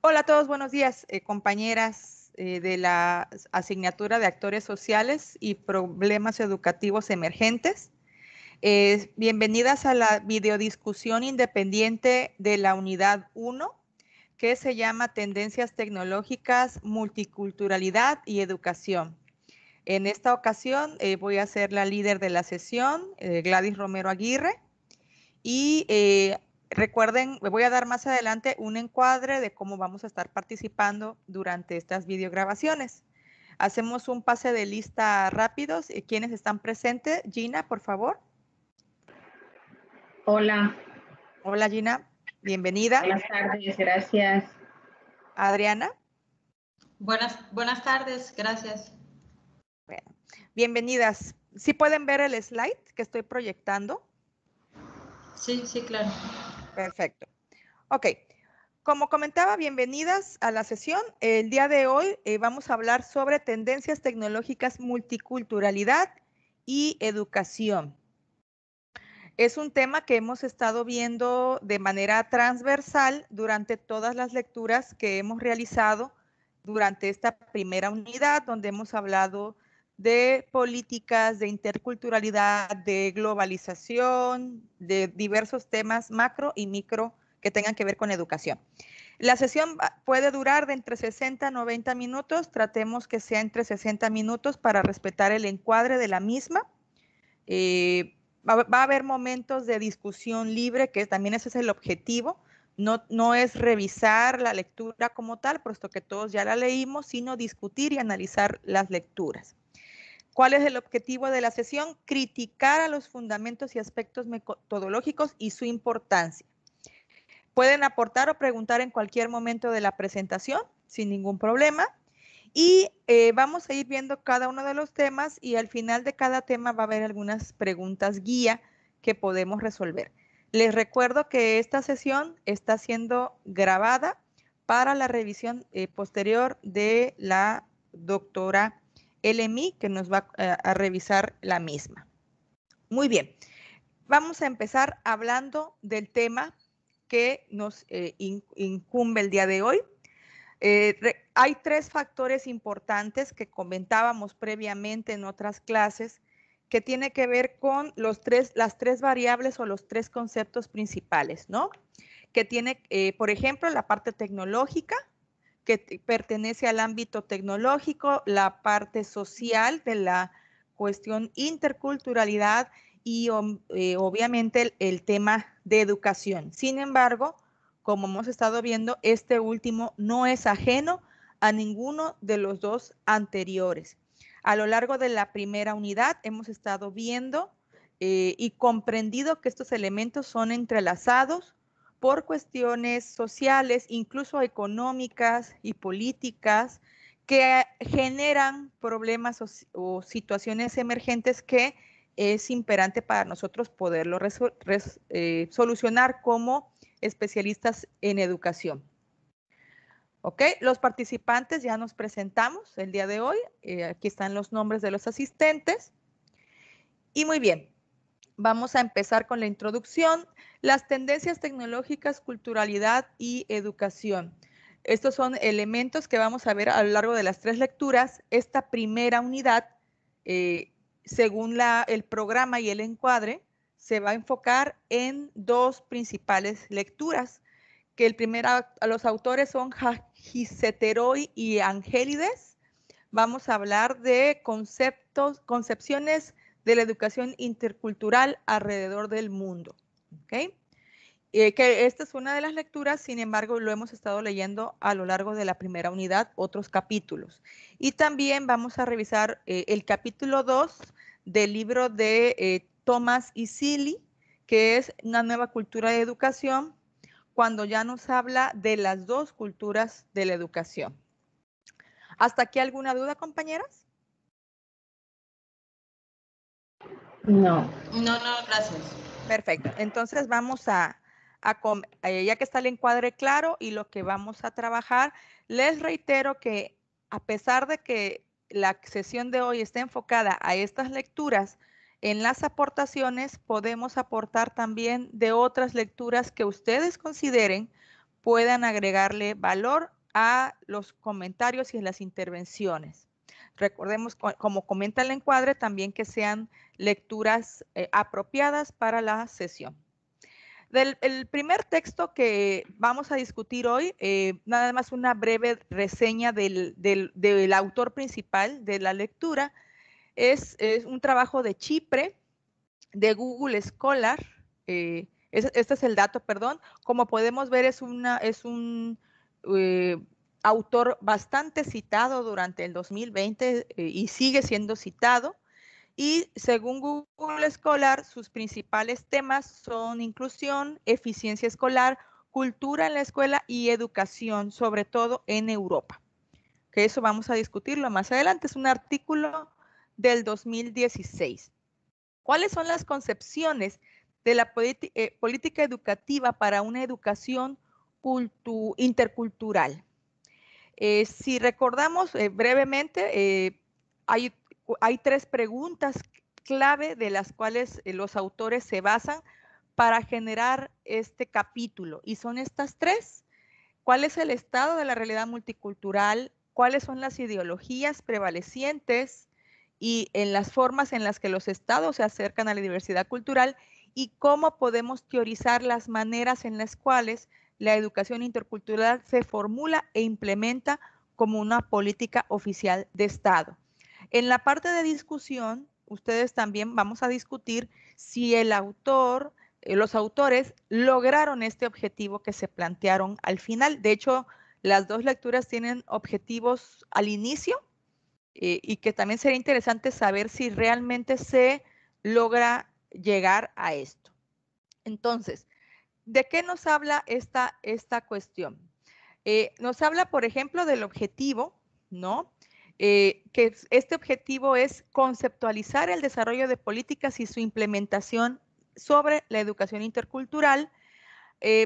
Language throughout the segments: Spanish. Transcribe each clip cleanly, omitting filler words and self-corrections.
Hola a todos, buenos días, compañeras de la asignatura de Actores Sociales y Problemas Educativos Emergentes. Bienvenidas a la videodiscusión independiente de la Unidad 1, que se llama Tendencias Tecnológicas, Multiculturalidad y Educación. En esta ocasión voy a ser la líder de la sesión, Gladys Romero Aguirre, y recuerden, me voy a dar más adelante un encuadre de cómo vamos a estar participando durante estas videograbaciones. Hacemos un pase de lista rápidos. ¿Quiénes están presentes? Gina, por favor. Hola. Hola, Gina. Bienvenida. Buenas tardes, gracias. Adriana. Buenas tardes, gracias. Bueno, bienvenidas. ¿Sí pueden ver el slide que estoy proyectando? Sí, claro. Perfecto. Ok. Como comentaba, bienvenidas a la sesión. El día de hoy vamos a hablar sobre tendencias tecnológicas, multiculturalidad y educación. Es un tema que hemos estado viendo de manera transversal durante todas las lecturas que hemos realizado durante esta primera unidad, donde hemos hablado de políticas, de interculturalidad, de globalización, de diversos temas macro y micro que tengan que ver con educación. La sesión puede durar de entre 60 a 90 minutos. Tratemos que sea entre 60 minutos para respetar el encuadre de la misma. Va a haber momentos de discusión libre, que también ese es el objetivo. No es revisar la lectura como tal, puesto que todos ya la leímos, sino discutir y analizar las lecturas. ¿Cuál es el objetivo de la sesión? Criticar a los fundamentos y aspectos metodológicos y su importancia. Pueden aportar o preguntar en cualquier momento de la presentación, sin ningún problema. Y vamos a ir viendo cada uno de los temas y al final de cada tema va a haber algunas preguntas guía que podemos resolver. Les recuerdo que esta sesión está siendo grabada para la revisión posterior de la doctora LMI, que nos va a revisar la misma. Muy bien, vamos a empezar hablando del tema que nos incumbe el día de hoy. Hay tres factores importantes que comentábamos previamente en otras clases que tiene que ver con las tres variables o los tres conceptos principales, ¿no? Que tiene, por ejemplo, la parte tecnológica, que pertenece al ámbito tecnológico, la parte social de la cuestión interculturalidad y obviamente el tema de educación. Sin embargo, como hemos estado viendo, este último no es ajeno a ninguno de los dos anteriores. A lo largo de la primera unidad hemos estado viendo y comprendido que estos elementos son entrelazados por cuestiones sociales, incluso económicas y políticas, que generan problemas o situaciones emergentes que es imperante para nosotros poderlo solucionar como especialistas en educación. Ok, los participantes ya nos presentamos el día de hoy. Aquí están los nombres de los asistentes. Y muy bien, vamos a empezar con la introducción. Las tendencias tecnológicas, culturalidad y educación. Estos son elementos que vamos a ver a lo largo de las tres lecturas. Esta primera unidad, según el programa y el encuadre, se va a enfocar en dos principales lecturas, que los autores son Giseteroy y Angélides. Vamos a hablar de concepciones de la educación intercultural alrededor del mundo. ¿Okay? Que esta es una de las lecturas, sin embargo, lo hemos estado leyendo a lo largo de la primera unidad, otros capítulos. Y también vamos a revisar el capítulo 2 del libro de Thomas y Seeley, que es Una nueva cultura de educación, cuando ya nos habla de las dos culturas de la educación. ¿Hasta aquí alguna duda, compañeras? No. No, gracias. Perfecto. Entonces vamos ya que está el encuadre claro y lo que vamos a trabajar, les reitero que a pesar de que la sesión de hoy está enfocada a estas lecturas, en las aportaciones podemos aportar también de otras lecturas que ustedes consideren puedan agregarle valor a los comentarios y las intervenciones. Recordemos, como comenta el encuadre, también que sean lecturas apropiadas para la sesión. El primer texto que vamos a discutir hoy, nada más una breve reseña del autor principal de la lectura, es un trabajo de Chipre, de Google Scholar. Este es el dato, perdón. Como podemos ver, es un autor bastante citado durante el 2020 y sigue siendo citado. Y según Google Scholar, sus principales temas son inclusión, eficiencia escolar, cultura en la escuela y educación, sobre todo en Europa. Que eso vamos a discutirlo más adelante. Es un artículo del 2016. ¿Cuáles son las concepciones de la política educativa para una educación intercultural? Si recordamos brevemente, hay tres preguntas clave de las cuales los autores se basan para generar este capítulo. Y son estas tres. ¿Cuál es el estado de la realidad multicultural? ¿Cuáles son las ideologías prevalecientes y en las formas en las que los estados se acercan a la diversidad cultural? ¿Y cómo podemos teorizar las maneras en las cuales la educación intercultural se formula e implementa como una política oficial de Estado? En la parte de discusión, ustedes también vamos a discutir si el autor, los autores lograron este objetivo que se plantearon al final. De hecho, las dos lecturas tienen objetivos al inicio y que también sería interesante saber si realmente se logra llegar a esto. Entonces, ¿de qué nos habla esta cuestión? Nos habla, por ejemplo, del objetivo, ¿no? Que este objetivo es conceptualizar el desarrollo de políticas y su implementación sobre la educación intercultural,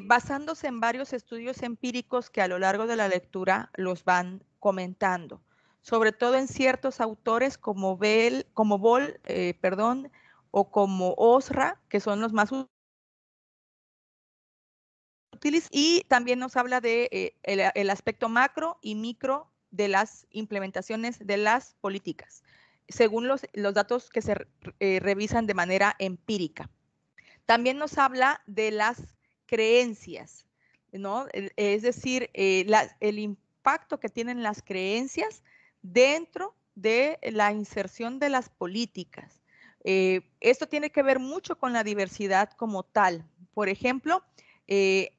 basándose en varios estudios empíricos que a lo largo de la lectura los van comentando, sobre todo en ciertos autores como Boll, o como Osra, que son los más útiles, y también nos habla de el aspecto macro y micro de las implementaciones de las políticas, según los datos que se revisan de manera empírica. También nos habla de las creencias, ¿no? Es decir, el impacto que tienen las creencias dentro de la inserción de las políticas. Esto tiene que ver mucho con la diversidad como tal. Por ejemplo, en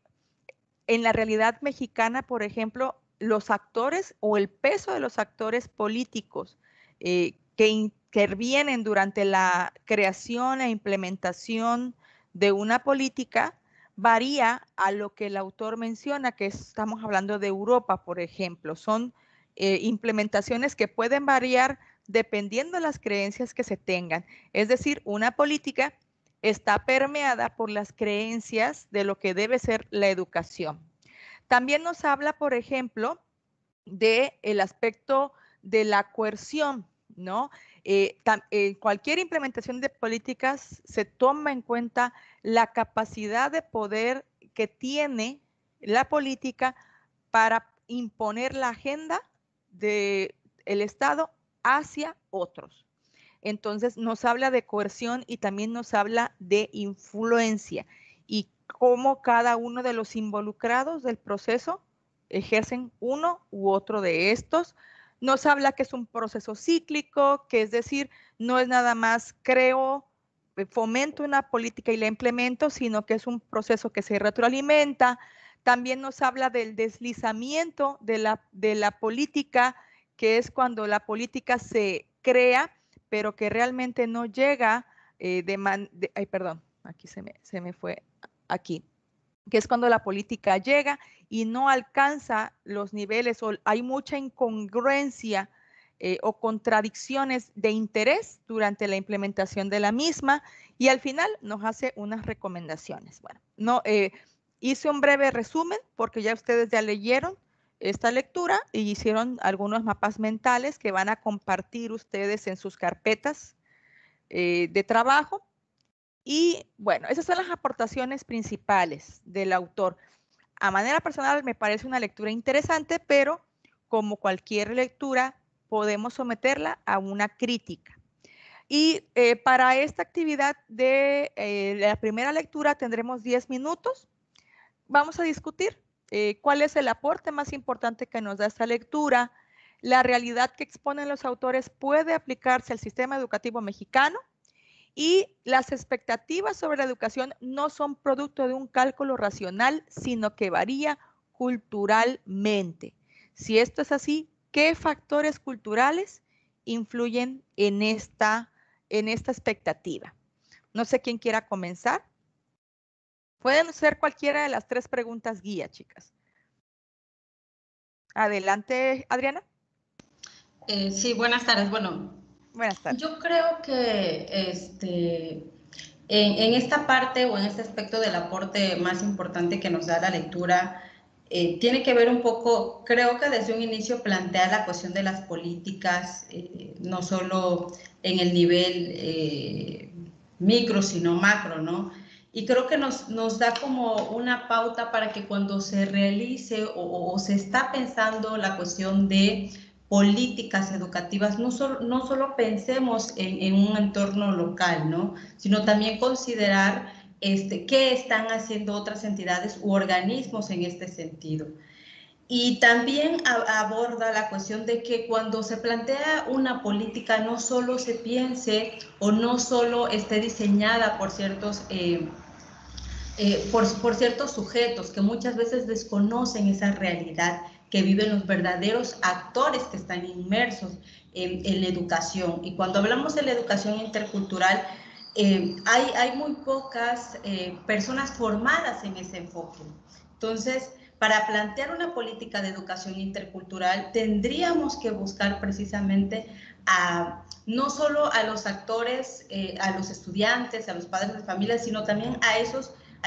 la realidad mexicana, por ejemplo, los actores o el peso de los actores políticos que intervienen durante la creación e implementación de una política varía a lo que el autor menciona, que estamos hablando de Europa, por ejemplo. Son implementaciones que pueden variar dependiendo de las creencias que se tengan. Es decir, una política está permeada por las creencias de lo que debe ser la educación. También nos habla, por ejemplo, del aspecto de la coerción, ¿no? Cualquier implementación de políticas se toma en cuenta la capacidad de poder que tiene la política para imponer la agenda del Estado hacia otros. Entonces nos habla de coerción y también nos habla de influencia y cómo cada uno de los involucrados del proceso ejercen uno u otro de estos. Nos habla que es un proceso cíclico, que es decir, no es nada más creo, fomento una política y la implemento, sino que es un proceso que se retroalimenta. También nos habla del deslizamiento de la política, que es cuando la política se crea, pero que realmente no llega aquí se me fue aquí, que es cuando la política llega y no alcanza los niveles o hay mucha incongruencia o contradicciones de interés durante la implementación de la misma y al final nos hace unas recomendaciones. Bueno, hice un breve resumen porque ya ustedes ya leyeron esta lectura y hicieron algunos mapas mentales que van a compartir ustedes en sus carpetas de trabajo. Y bueno, esas son las aportaciones principales del autor. A manera personal me parece una lectura interesante, pero como cualquier lectura podemos someterla a una crítica. Y para esta actividad de la primera lectura tendremos 10 minutos. Vamos a discutir cuál es el aporte más importante que nos da esta lectura. La realidad que exponen los autores puede aplicarse al sistema educativo mexicano y las expectativas sobre la educación no son producto de un cálculo racional, sino que varía culturalmente. Si esto es así, ¿qué factores culturales influyen en esta expectativa? No sé quién quiera comenzar. Pueden ser cualquiera de las 3 preguntas guía, chicas. Adelante, Adriana. Sí, buenas tardes. Bueno, buenas tardes. Yo creo que en esta parte o en este aspecto del aporte más importante que nos da la lectura, tiene que ver un poco, creo que desde un inicio plantea la cuestión de las políticas, no solo en el nivel micro, sino macro, ¿no? Y creo que nos da como una pauta para que cuando se realice o se está pensando la cuestión de políticas educativas, no solo pensemos en un entorno local, ¿no? Sino también considerar qué están haciendo otras entidades u organismos en este sentido. Y también aborda la cuestión de que cuando se plantea una política no solo se piense o no solo esté diseñada por ciertos por ciertos sujetos que muchas veces desconocen esa realidad que viven los verdaderos actores que están inmersos en la educación. Y cuando hablamos de la educación intercultural, hay muy pocas personas formadas en ese enfoque. Entonces, para plantear una política de educación intercultural, tendríamos que buscar precisamente no solo a los actores, a los estudiantes, a los padres de familia, sino también a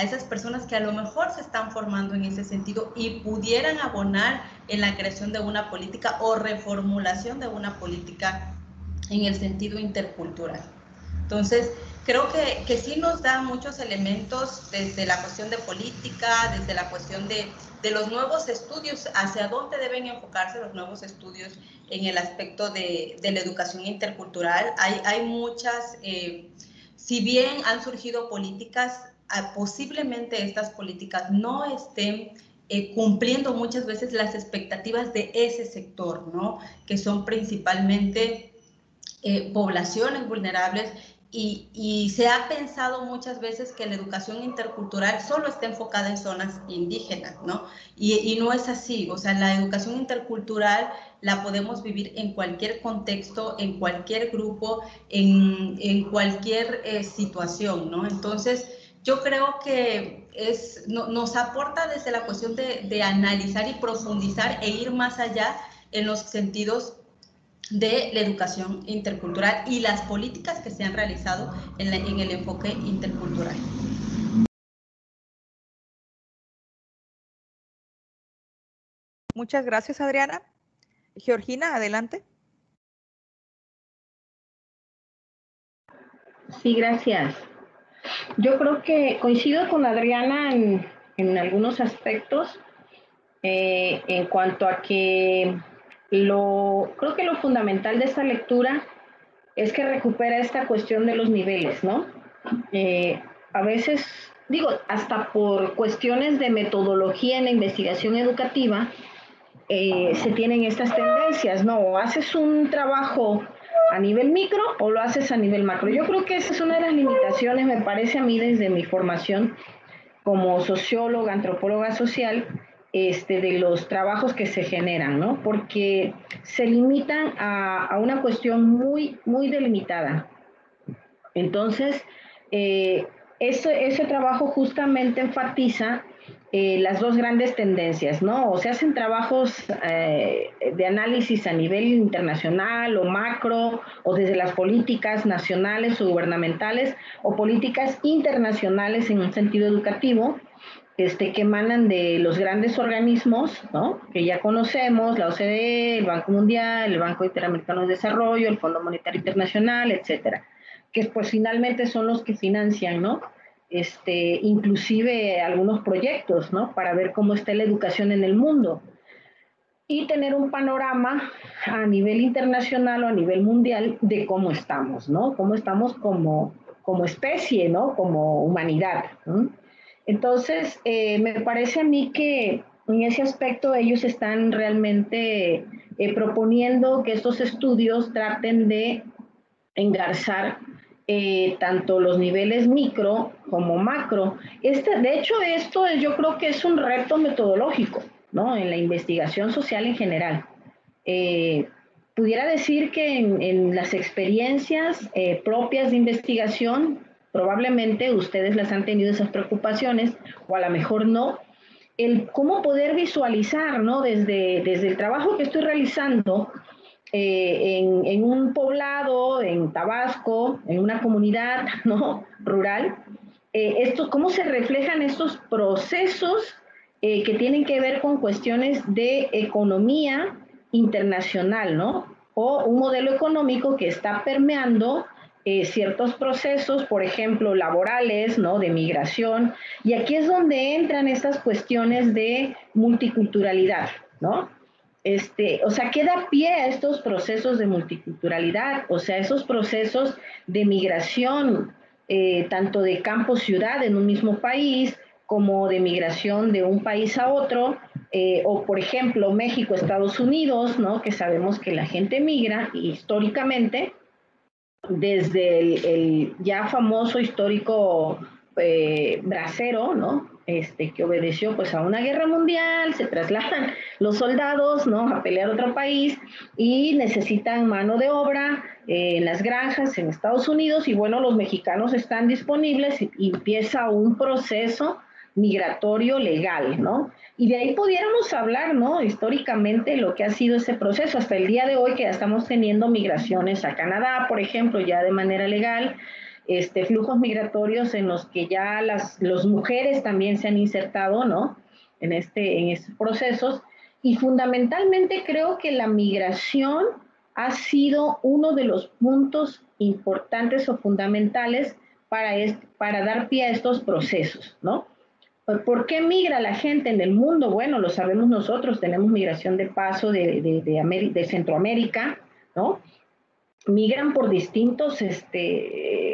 esas personas que a lo mejor se están formando en ese sentido y pudieran abonar en la creación de una política o reformulación de una política en el sentido intercultural. Entonces, creo que sí nos da muchos elementos desde la cuestión de política, desde la cuestión de los nuevos estudios, hacia dónde deben enfocarse los nuevos estudios en el aspecto de la educación intercultural. Hay muchas, si bien han surgido políticas, posiblemente estas políticas no estén cumpliendo muchas veces las expectativas de ese sector, ¿no? Que son principalmente poblaciones vulnerables y se ha pensado muchas veces que la educación intercultural solo está enfocada en zonas indígenas, ¿no? Y no es así, o sea, la educación intercultural la podemos vivir en cualquier contexto, en cualquier grupo, en cualquier situación, ¿no? Entonces, yo creo que nos aporta desde la cuestión de analizar y profundizar e ir más allá en los sentidos de la educación intercultural y las políticas que se han realizado en el enfoque intercultural. Muchas gracias, Adriana. Georgina, adelante. Sí, gracias. Yo creo que coincido con Adriana en algunos aspectos en cuanto a que creo que lo fundamental de esta lectura es que recupera esta cuestión de los niveles, ¿no? A veces, digo, hasta por cuestiones de metodología en la investigación educativa, se tienen estas tendencias, ¿no? O haces un trabajo a nivel micro o lo haces a nivel macro. Yo creo que esa es una de las limitaciones, me parece a mí desde mi formación como socióloga, antropóloga social, de los trabajos que se generan, ¿no? Porque se limitan a una cuestión muy, muy delimitada. Entonces, ese trabajo justamente enfatiza las dos grandes tendencias, ¿no? O se hacen trabajos de análisis a nivel internacional o macro, o desde las políticas nacionales o gubernamentales, o políticas internacionales en un sentido educativo, que emanan de los grandes organismos, ¿no? Que ya conocemos, la OCDE, el Banco Mundial, el Banco Interamericano de Desarrollo, el Fondo Monetario Internacional, etcétera, que pues finalmente son los que financian, ¿no? inclusive algunos proyectos, ¿no? Para ver cómo está la educación en el mundo y tener un panorama a nivel internacional o a nivel mundial de cómo estamos, ¿no? Cómo estamos como especie, ¿no? Como humanidad, ¿no? Entonces, me parece a mí que en ese aspecto ellos están realmente proponiendo que estos estudios traten de engarzar tanto los niveles micro como macro. De hecho, esto yo creo que es un reto metodológico, ¿no? En la investigación social en general. Pudiera decir que en las experiencias propias de investigación, probablemente ustedes las han tenido esas preocupaciones, o a lo mejor no, el cómo poder visualizar, ¿no? Desde el trabajo que estoy realizando, en un poblado, en Tabasco, en una comunidad, ¿no? Rural, cómo se reflejan estos procesos que tienen que ver con cuestiones de economía internacional, ¿no? O un modelo económico que está permeando ciertos procesos, por ejemplo, laborales, ¿no? De migración. Y aquí es donde entran estas cuestiones de multiculturalidad, ¿no? O sea, ¿qué da pie a estos procesos de multiculturalidad? O sea, esos procesos de migración, tanto de campo-ciudad en un mismo país, como de migración de un país a otro, o por ejemplo, México, Estados Unidos, ¿no? Que sabemos que la gente migra históricamente, desde el ya famoso histórico bracero, ¿no? Que obedeció pues a una guerra mundial, se trasladan los soldados, ¿no? A pelear a otro país y necesitan mano de obra en las granjas en Estados Unidos, y bueno, los mexicanos están disponibles y empieza un proceso migratorio legal, ¿no? Y de ahí pudiéramos hablar, ¿no? Históricamente lo que ha sido ese proceso hasta el día de hoy, que ya estamos teniendo migraciones a Canadá, por ejemplo, ya de manera legal, flujos migratorios en los que ya las mujeres también se han insertado, ¿no? En estos procesos. Y fundamentalmente creo que la migración ha sido uno de los puntos importantes o fundamentales para dar pie a estos procesos, ¿no? ¿Por qué migra la gente en el mundo? Bueno, lo sabemos nosotros, tenemos migración de paso de Centroamérica, ¿no? Migran por distintas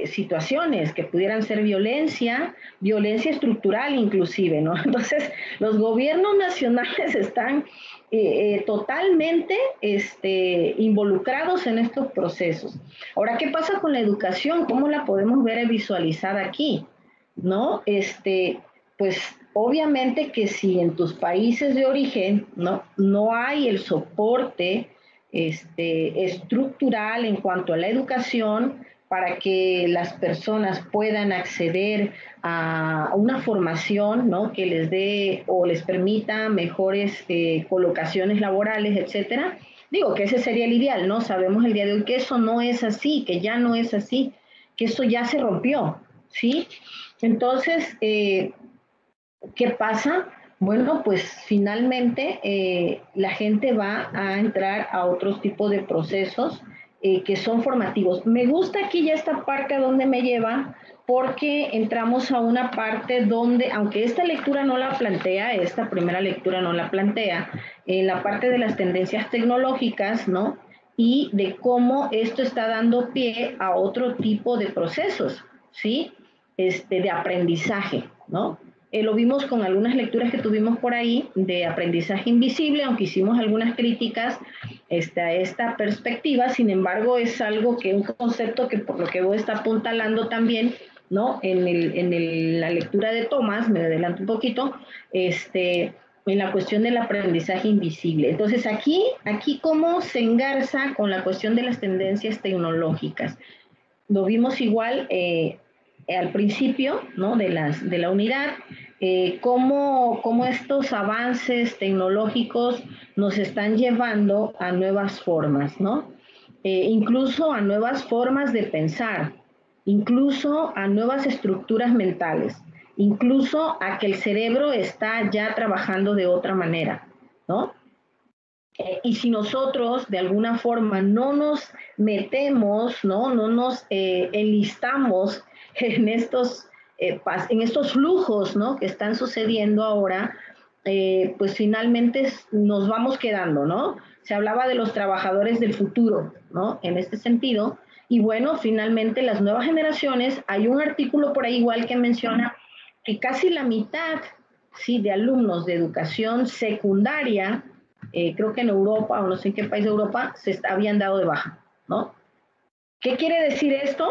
situaciones que pudieran ser violencia estructural inclusive, ¿no? Entonces, los gobiernos nacionales están totalmente involucrados en estos procesos. Ahora, ¿qué pasa con la educación? ¿Cómo la podemos ver y visualizar aquí? ¿No? Pues obviamente que si en tus países de origen no hay el soporte estructural en cuanto a la educación para que las personas puedan acceder a una formación, ¿no? Que les dé o les permita mejores colocaciones laborales, etcétera. Digo que ese sería el ideal, ¿no? Sabemos el día de hoy que eso no es así, que ya no es así, que eso ya se rompió, ¿sí? Entonces, ¿qué pasa? Bueno, pues finalmente la gente va a entrar a otros tipos de procesos que son formativos. Me gusta aquí ya esta parte a donde me lleva, porque entramos a una parte donde, aunque esta lectura no la plantea, esta primera lectura no la plantea, en la parte de las tendencias tecnológicas, ¿no? Y de cómo esto está dando pie a otro tipo de procesos, ¿sí? De aprendizaje, ¿no? Lo vimos con algunas lecturas que tuvimos por ahí de aprendizaje invisible, aunque hicimos algunas críticas a esta perspectiva. Sin embargo, es algo un concepto que por lo que veo está apuntalando también, ¿no? En la lectura de Thomas, me adelanto un poquito, en la cuestión del aprendizaje invisible. Entonces, aquí cómo se engarza con la cuestión de las tendencias tecnológicas. Lo vimos igual al principio, ¿no? de la unidad, cómo estos avances tecnológicos nos están llevando a nuevas formas, ¿no? Incluso a nuevas formas de pensar, incluso a nuevas estructuras mentales, incluso a que el cerebro está ya trabajando de otra manera, ¿no? Y si nosotros de alguna forma no nos metemos, no nos enlistamos en estos en estos flujos, ¿no?, que están sucediendo ahora, pues finalmente nos vamos quedando, ¿no? Se hablaba de los trabajadores del futuro, ¿no?, en este sentido. Y bueno, finalmente las nuevas generaciones, hay un artículo por ahí igual que menciona que casi la mitad, sí, de alumnos de educación secundaria, creo que en Europa, o no sé en qué país de Europa, habían dado de baja, ¿no? ¿Qué quiere decir esto?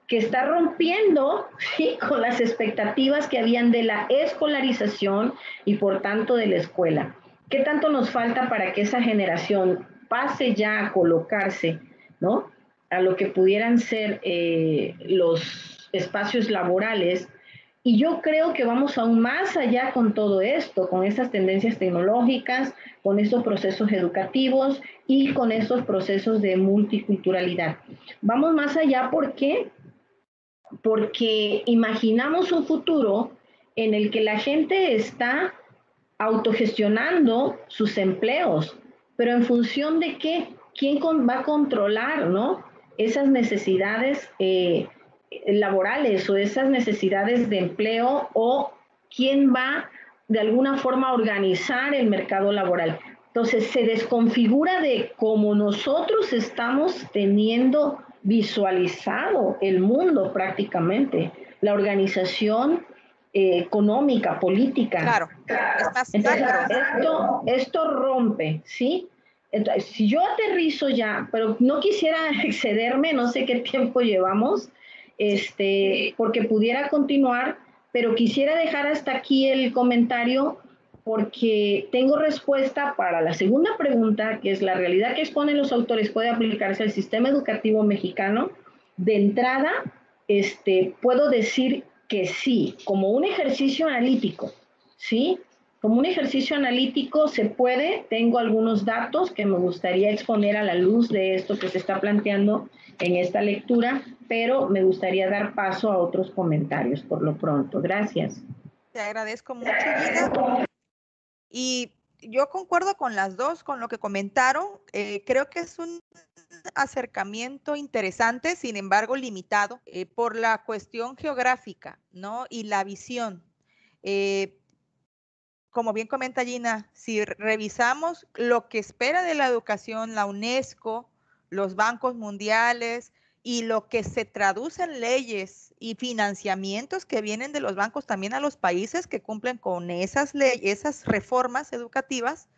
Que está rompiendo, ¿sí?, con las expectativas que habían de la escolarización y por tanto de la escuela. ¿Qué tanto nos falta para que esa generación pase ya a colocarse, ¿no?, a lo que pudieran ser los espacios laborales? Y yo creo que vamos aún más allá con todo esto, con esas tendencias tecnológicas, con estos procesos educativos y con estos procesos de multiculturalidad. Vamos más allá, ¿por qué? Porque imaginamos un futuro en el que la gente está autogestionando sus empleos, pero en función de qué, quién va a controlar, ¿no?, esas necesidades laborales o esas necesidades de empleo, o quién va de alguna forma a organizar el mercado laboral. Entonces se desconfigura de cómo nosotros estamos teniendo visualizado el mundo prácticamente, la organización económica, política. Claro, es más Entonces, macro. esto rompe, ¿sí? Entonces, si yo aterrizo ya, pero no quisiera excederme, no sé qué tiempo llevamos, porque pudiera continuar, pero quisiera dejar hasta aquí el comentario porque tengo respuesta para la segunda pregunta, que es: ¿la realidad que exponen los autores puede aplicarse al sistema educativo mexicano? De entrada, puedo decir que sí, como un ejercicio analítico, ¿sí? Como un ejercicio analítico se puede. Tengo algunos datos que me gustaría exponer a la luz de esto que se está planteando en esta lectura, pero me gustaría dar paso a otros comentarios por lo pronto. Gracias. Te agradezco mucho, Gina. Y yo concuerdo con las dos, con lo que comentaron. Creo que es un acercamiento interesante, sin embargo limitado, por la cuestión geográfica, ¿no?, y la visión. Como bien comenta Gina, si revisamos lo que espera de la educación la UNESCO, los bancos mundiales y lo que se traduce en leyes y financiamientos que vienen de los bancos también a los países que cumplen con esas leyes, esas reformas educativas,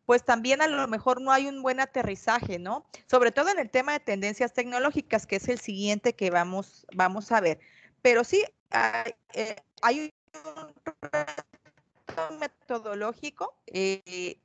pues también a lo mejor no hay un buen aterrizaje, ¿no? Sobre todo en el tema de tendencias tecnológicas, que es el siguiente que vamos a ver. Pero sí, hay un metodológico,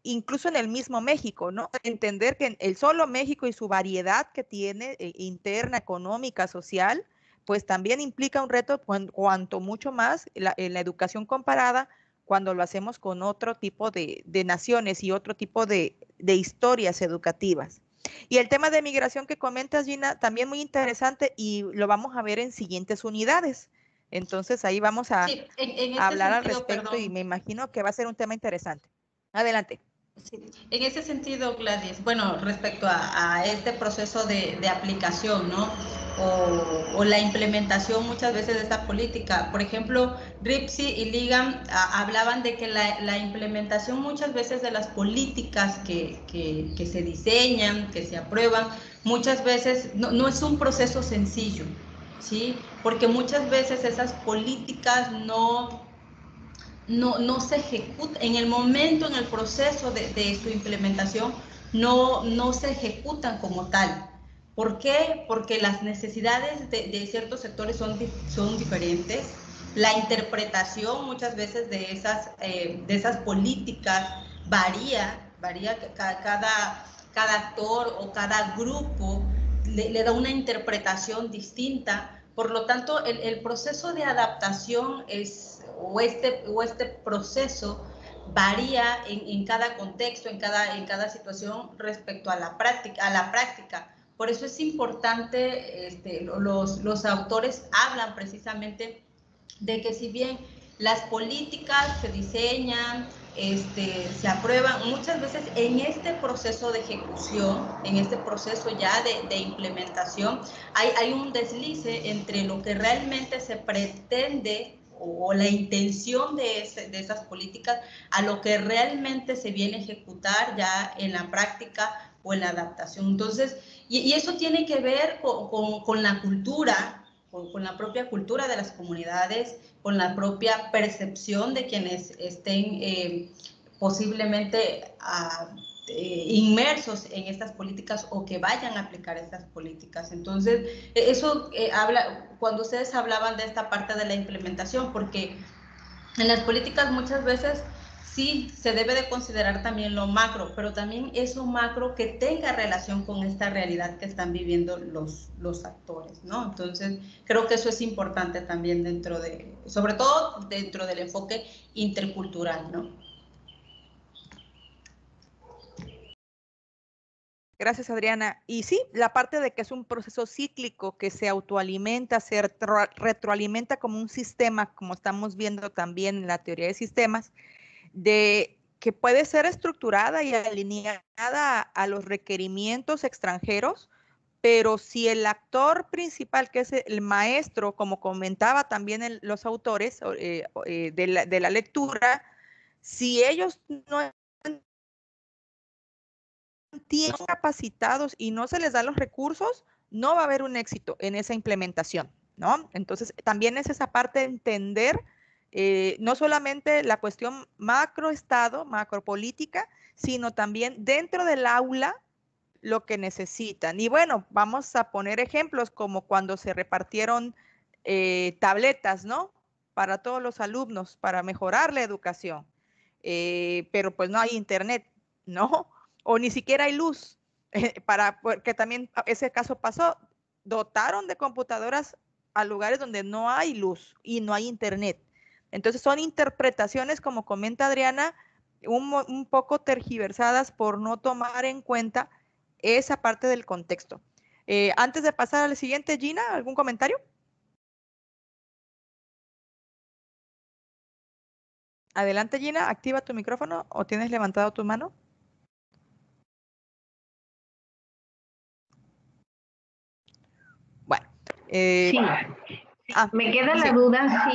incluso en el mismo México, ¿no? Entender que el solo México y su variedad que tiene interna, económica, social, pues también implica un reto cuanto mucho más en la educación comparada cuando lo hacemos con otro tipo de naciones y otro tipo de historias educativas. Y el tema de migración que comentas, Gina, también muy interesante y lo vamos a ver en siguientes unidades. Entonces ahí vamos a, sí, en hablar al sentido, respecto y me imagino que va a ser un tema interesante. Adelante. Sí, en ese sentido, Gladys, bueno, respecto a este proceso de aplicación, ¿no? O la implementación muchas veces de esta política. Por ejemplo, Ripsi y Ligan hablaban de que la implementación muchas veces de las políticas que se diseñan, que se aprueban, muchas veces no es un proceso sencillo, ¿sí? Porque muchas veces esas políticas no se ejecuta, en el momento, en el proceso de su implementación, no se ejecutan como tal. ¿Por qué? Porque las necesidades de ciertos sectores son diferentes. La interpretación muchas veces de esas políticas varía cada actor o cada grupo le da una interpretación distinta. Por lo tanto, el proceso de adaptación o este proceso varía en cada contexto, en cada situación respecto a la práctica. Por eso es importante, los autores hablan precisamente de que si bien las políticas se diseñan, se aprueban, muchas veces en este proceso de ejecución, en este proceso ya de implementación, hay un deslice entre lo que realmente se pretende o la intención de esas políticas a lo que realmente se viene a ejecutar ya en la práctica o en la adaptación. Entonces, y eso tiene que ver con la cultura, con la propia cultura de las comunidades, con la propia percepción de quienes estén posiblemente inmersos en estas políticas o que vayan a aplicar estas políticas. Entonces, eso habla, cuando ustedes hablaban de esta parte de la implementación, porque en las políticas muchas veces sí se debe de considerar también lo macro, pero también eso macro que tenga relación con esta realidad que están viviendo los actores, ¿no? Entonces, creo que eso es importante también dentro de, sobre todo dentro del enfoque intercultural, ¿no? Gracias, Adriana. Y sí, la parte de que es un proceso cíclico que se autoalimenta, se retroalimenta como un sistema, como estamos viendo también en la teoría de sistemas, de que puede ser estructurada y alineada a los requerimientos extranjeros, pero si el actor principal, que es el maestro, como comentaba también los autores de la lectura, si ellos no tienen capacitados y no se les da los recursos, no va a haber un éxito en esa implementación, ¿no? Entonces, también es esa parte de entender no solamente la cuestión macroestado, macropolítica, sino también dentro del aula lo que necesitan. Y bueno, vamos a poner ejemplos como cuando se repartieron tabletas, ¿no? Para todos los alumnos, para mejorar la educación. Pero pues no hay internet, ¿no? O ni siquiera hay luz, porque también ese caso pasó, dotaron de computadoras a lugares donde no hay luz y no hay internet. Entonces son interpretaciones, como comenta Adriana, un poco tergiversadas por no tomar en cuenta esa parte del contexto. Antes de pasar al siguiente, Gina, ¿algún comentario? Adelante, Gina, activa tu micrófono o tienes levantado tu mano. Bueno. Sí. Me queda la duda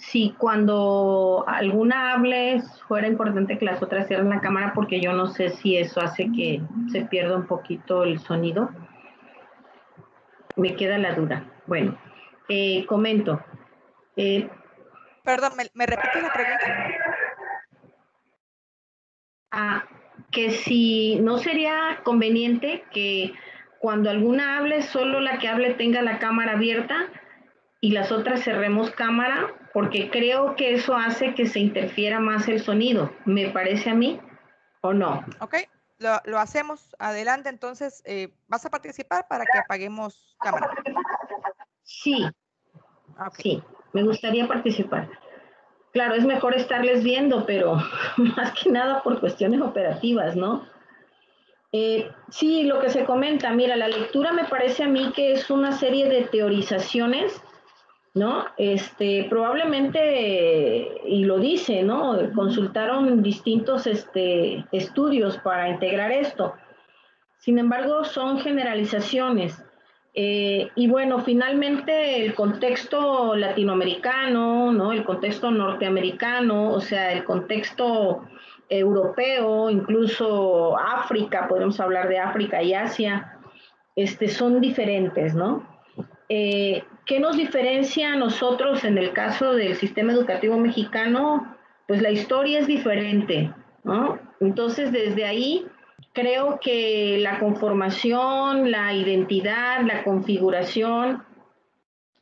si cuando alguna hable fuera importante que las otras cierren la cámara, porque yo no sé si eso hace que se pierda un poquito el sonido. Me queda la duda. Bueno, comento. Perdón, ¿me repites la pregunta? Que si no sería conveniente que cuando alguna hable, solo la que hable tenga la cámara abierta y las otras cerremos cámara, porque creo que eso hace que se interfiera más el sonido. ¿Me parece a mí o no? Ok, lo hacemos. Adelante, entonces, ¿vas a participar para que apaguemos cámara? Sí, Okay. Sí, me gustaría participar. Claro, es mejor estarles viendo, pero más que nada por cuestiones operativas, ¿no? Sí, lo que se comenta, mira, la lectura me parece a mí que es una serie de teorizaciones, ¿no? Probablemente, y lo dice, ¿no? Consultaron distintos estudios para integrar esto. Sin embargo, son generalizaciones. Y bueno, finalmente el contexto latinoamericano, ¿no? El contexto norteamericano, o sea, el contexto europeo, incluso África, podemos hablar de África y Asia, son diferentes, ¿no? ¿Qué nos diferencia a nosotros en el caso del sistema educativo mexicano? Pues la historia es diferente, ¿no? Entonces, desde ahí creo que la conformación, la identidad, la configuración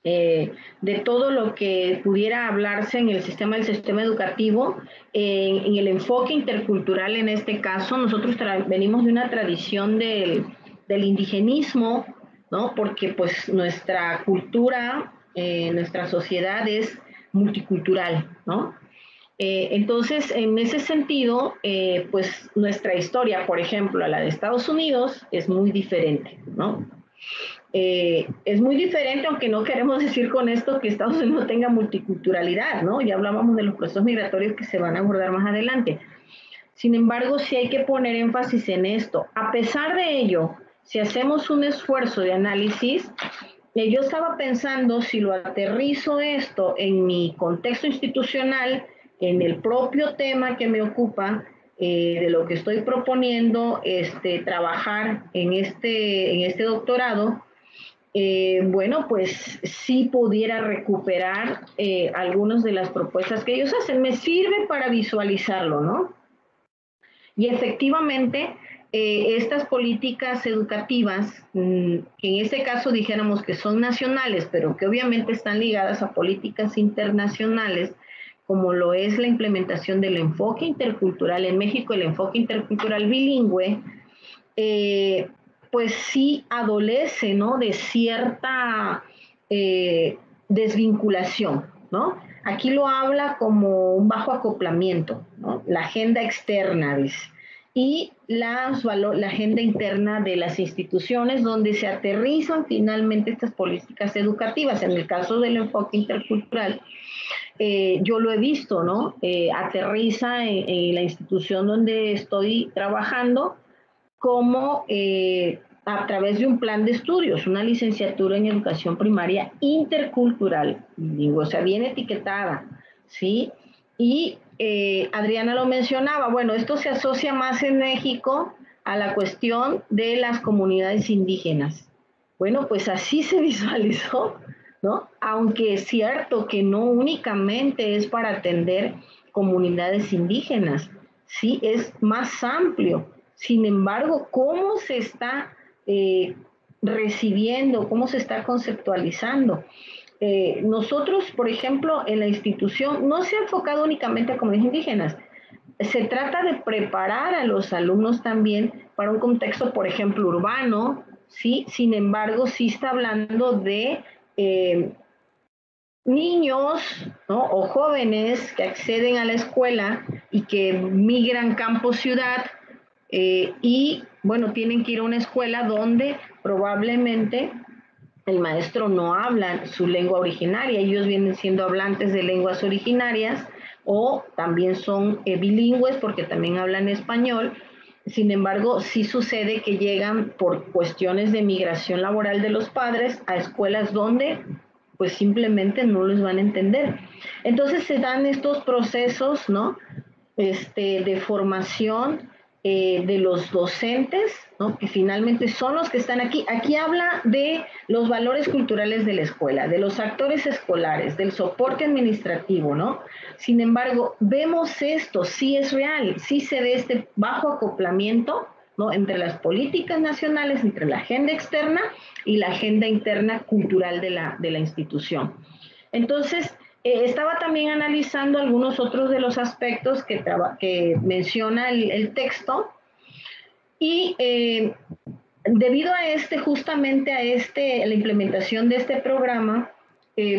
de todo lo que pudiera hablarse en el sistema del sistema educativo, en el enfoque intercultural en este caso, nosotros venimos de una tradición del indigenismo, ¿no? Porque pues nuestra cultura, nuestra sociedad es multicultural, ¿no? Entonces, en ese sentido, pues nuestra historia, por ejemplo, a la de Estados Unidos, es muy diferente, ¿no? Es muy diferente, aunque no queremos decir con esto que Estados Unidos no tenga multiculturalidad, ¿no? Ya hablábamos de los procesos migratorios que se van a abordar más adelante. Sin embargo, sí hay que poner énfasis en esto. A pesar de ello, si hacemos un esfuerzo de análisis, yo estaba pensando si lo aterrizo esto en mi contexto institucional, en el propio tema que me ocupa, de lo que estoy proponiendo trabajar en este doctorado, bueno, pues sí pudiera recuperar algunas de las propuestas que ellos hacen. Me sirve para visualizarlo, ¿no? Y efectivamente, estas políticas educativas, que en este caso dijéramos que son nacionales, pero que obviamente están ligadas a políticas internacionales, como lo es la implementación del enfoque intercultural en México, el enfoque intercultural bilingüe, pues sí adolece, ¿no?, de cierta desvinculación, ¿no? Aquí lo habla como un bajo acoplamiento, ¿no? La agenda externa, dice, y la agenda interna de las instituciones donde se aterrizan finalmente estas políticas educativas. En el caso del enfoque intercultural, yo lo he visto, ¿no? Aterriza en la institución donde estoy trabajando como a través de un plan de estudios, una licenciatura en educación primaria intercultural, digo, o sea, bien etiquetada, ¿sí? Y Adriana lo mencionaba, bueno, esto se asocia más en México a la cuestión de las comunidades indígenas. Bueno, pues así se visualizó, ¿no? Aunque es cierto que no únicamente es para atender comunidades indígenas, sí, es más amplio. Sin embargo, ¿cómo se está recibiendo, cómo se está conceptualizando? Nosotros, por ejemplo, en la institución no se ha enfocado únicamente a comunidades indígenas. Se trata de preparar a los alumnos también para un contexto, por ejemplo, urbano, ¿sí? Sin embargo, sí está hablando de niños, ¿no?, o jóvenes que acceden a la escuela y que migran campo-ciudad, y bueno, tienen que ir a una escuela donde probablemente el maestro no habla su lengua originaria, ellos vienen siendo hablantes de lenguas originarias o también son bilingües porque también hablan español. Sin embargo, sí sucede que llegan por cuestiones de migración laboral de los padres a escuelas donde pues simplemente no los van a entender. Entonces se dan estos procesos, ¿no?, de formación de los docentes, ¿no?, que finalmente son los que están aquí. Aquí habla de los valores culturales de la escuela, de los actores escolares, del soporte administrativo, ¿no? Sin embargo, vemos esto, sí es real, sí se ve este bajo acoplamiento, ¿no?, entre las políticas nacionales, entre la agenda externa y la agenda interna cultural de la institución. Entonces, estaba también analizando algunos otros de los aspectos que menciona el texto y debido a justamente a la implementación de este programa,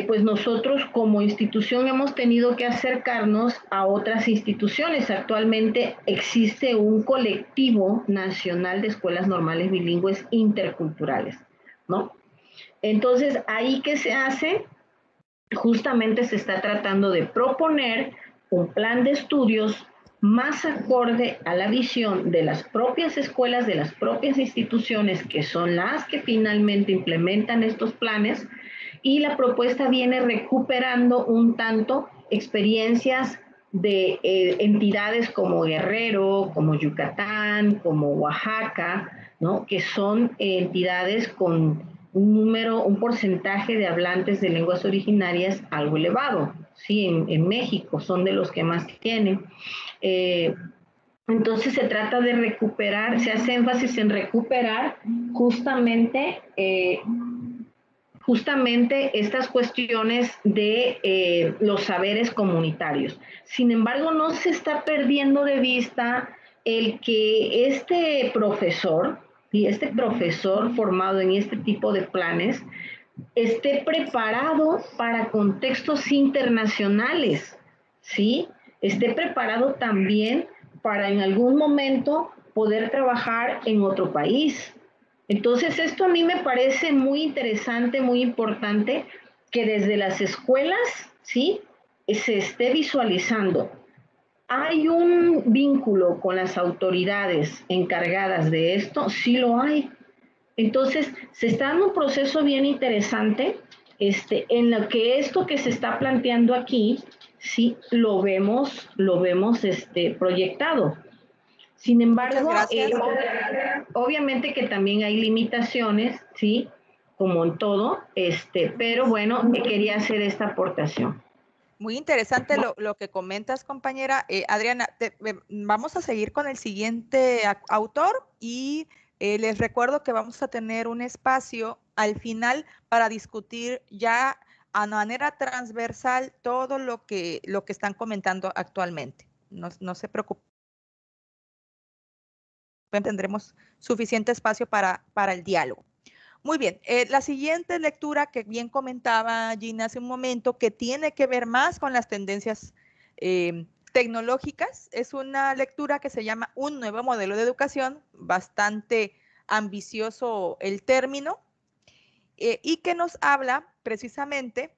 pues nosotros como institución hemos tenido que acercarnos a otras instituciones. Actualmente existe un colectivo nacional de escuelas normales bilingües interculturales, ¿no? Entonces, ¿ahí qué se hace? Justamente se está tratando de proponer un plan de estudios más acorde a la visión de las propias escuelas, de las propias instituciones, que son las que finalmente implementan estos planes, y la propuesta viene recuperando un tanto experiencias de entidades como Guerrero, como Yucatán, como Oaxaca, ¿no?, que son entidades con un porcentaje de hablantes de lenguas originarias algo elevado, ¿sí? En México son de los que más tienen. Entonces se trata de recuperar, se hace énfasis en recuperar justamente estas cuestiones de los saberes comunitarios. Sin embargo, no se está perdiendo de vista el que este profesor formado en este tipo de planes esté preparado para contextos internacionales, ¿sí? Esté preparado también para en algún momento poder trabajar en otro país, Entonces, esto a mí me parece muy interesante, muy importante, que desde las escuelas, ¿sí?, se esté visualizando. ¿Hay un vínculo con las autoridades encargadas de esto? Sí lo hay. Entonces, se está dando un proceso bien interesante, en lo que esto que se está planteando aquí, sí, lo vemos, proyectado. Sin Muchas embargo, gracias. obviamente que también hay limitaciones, ¿sí? Como en todo, pero bueno, quería hacer esta aportación. Muy interesante lo que comentas, compañera. Adriana, vamos a seguir con el siguiente autor y les recuerdo que vamos a tener un espacio al final para discutir ya a manera transversal todo lo que están comentando actualmente. No se preocupen, tendremos suficiente espacio para el diálogo. Muy bien, la siguiente lectura que bien comentaba Gina hace un momento, que tiene que ver más con las tendencias tecnológicas, es una lectura que se llama Un nuevo modelo de educación, bastante ambicioso el término, y que nos habla precisamente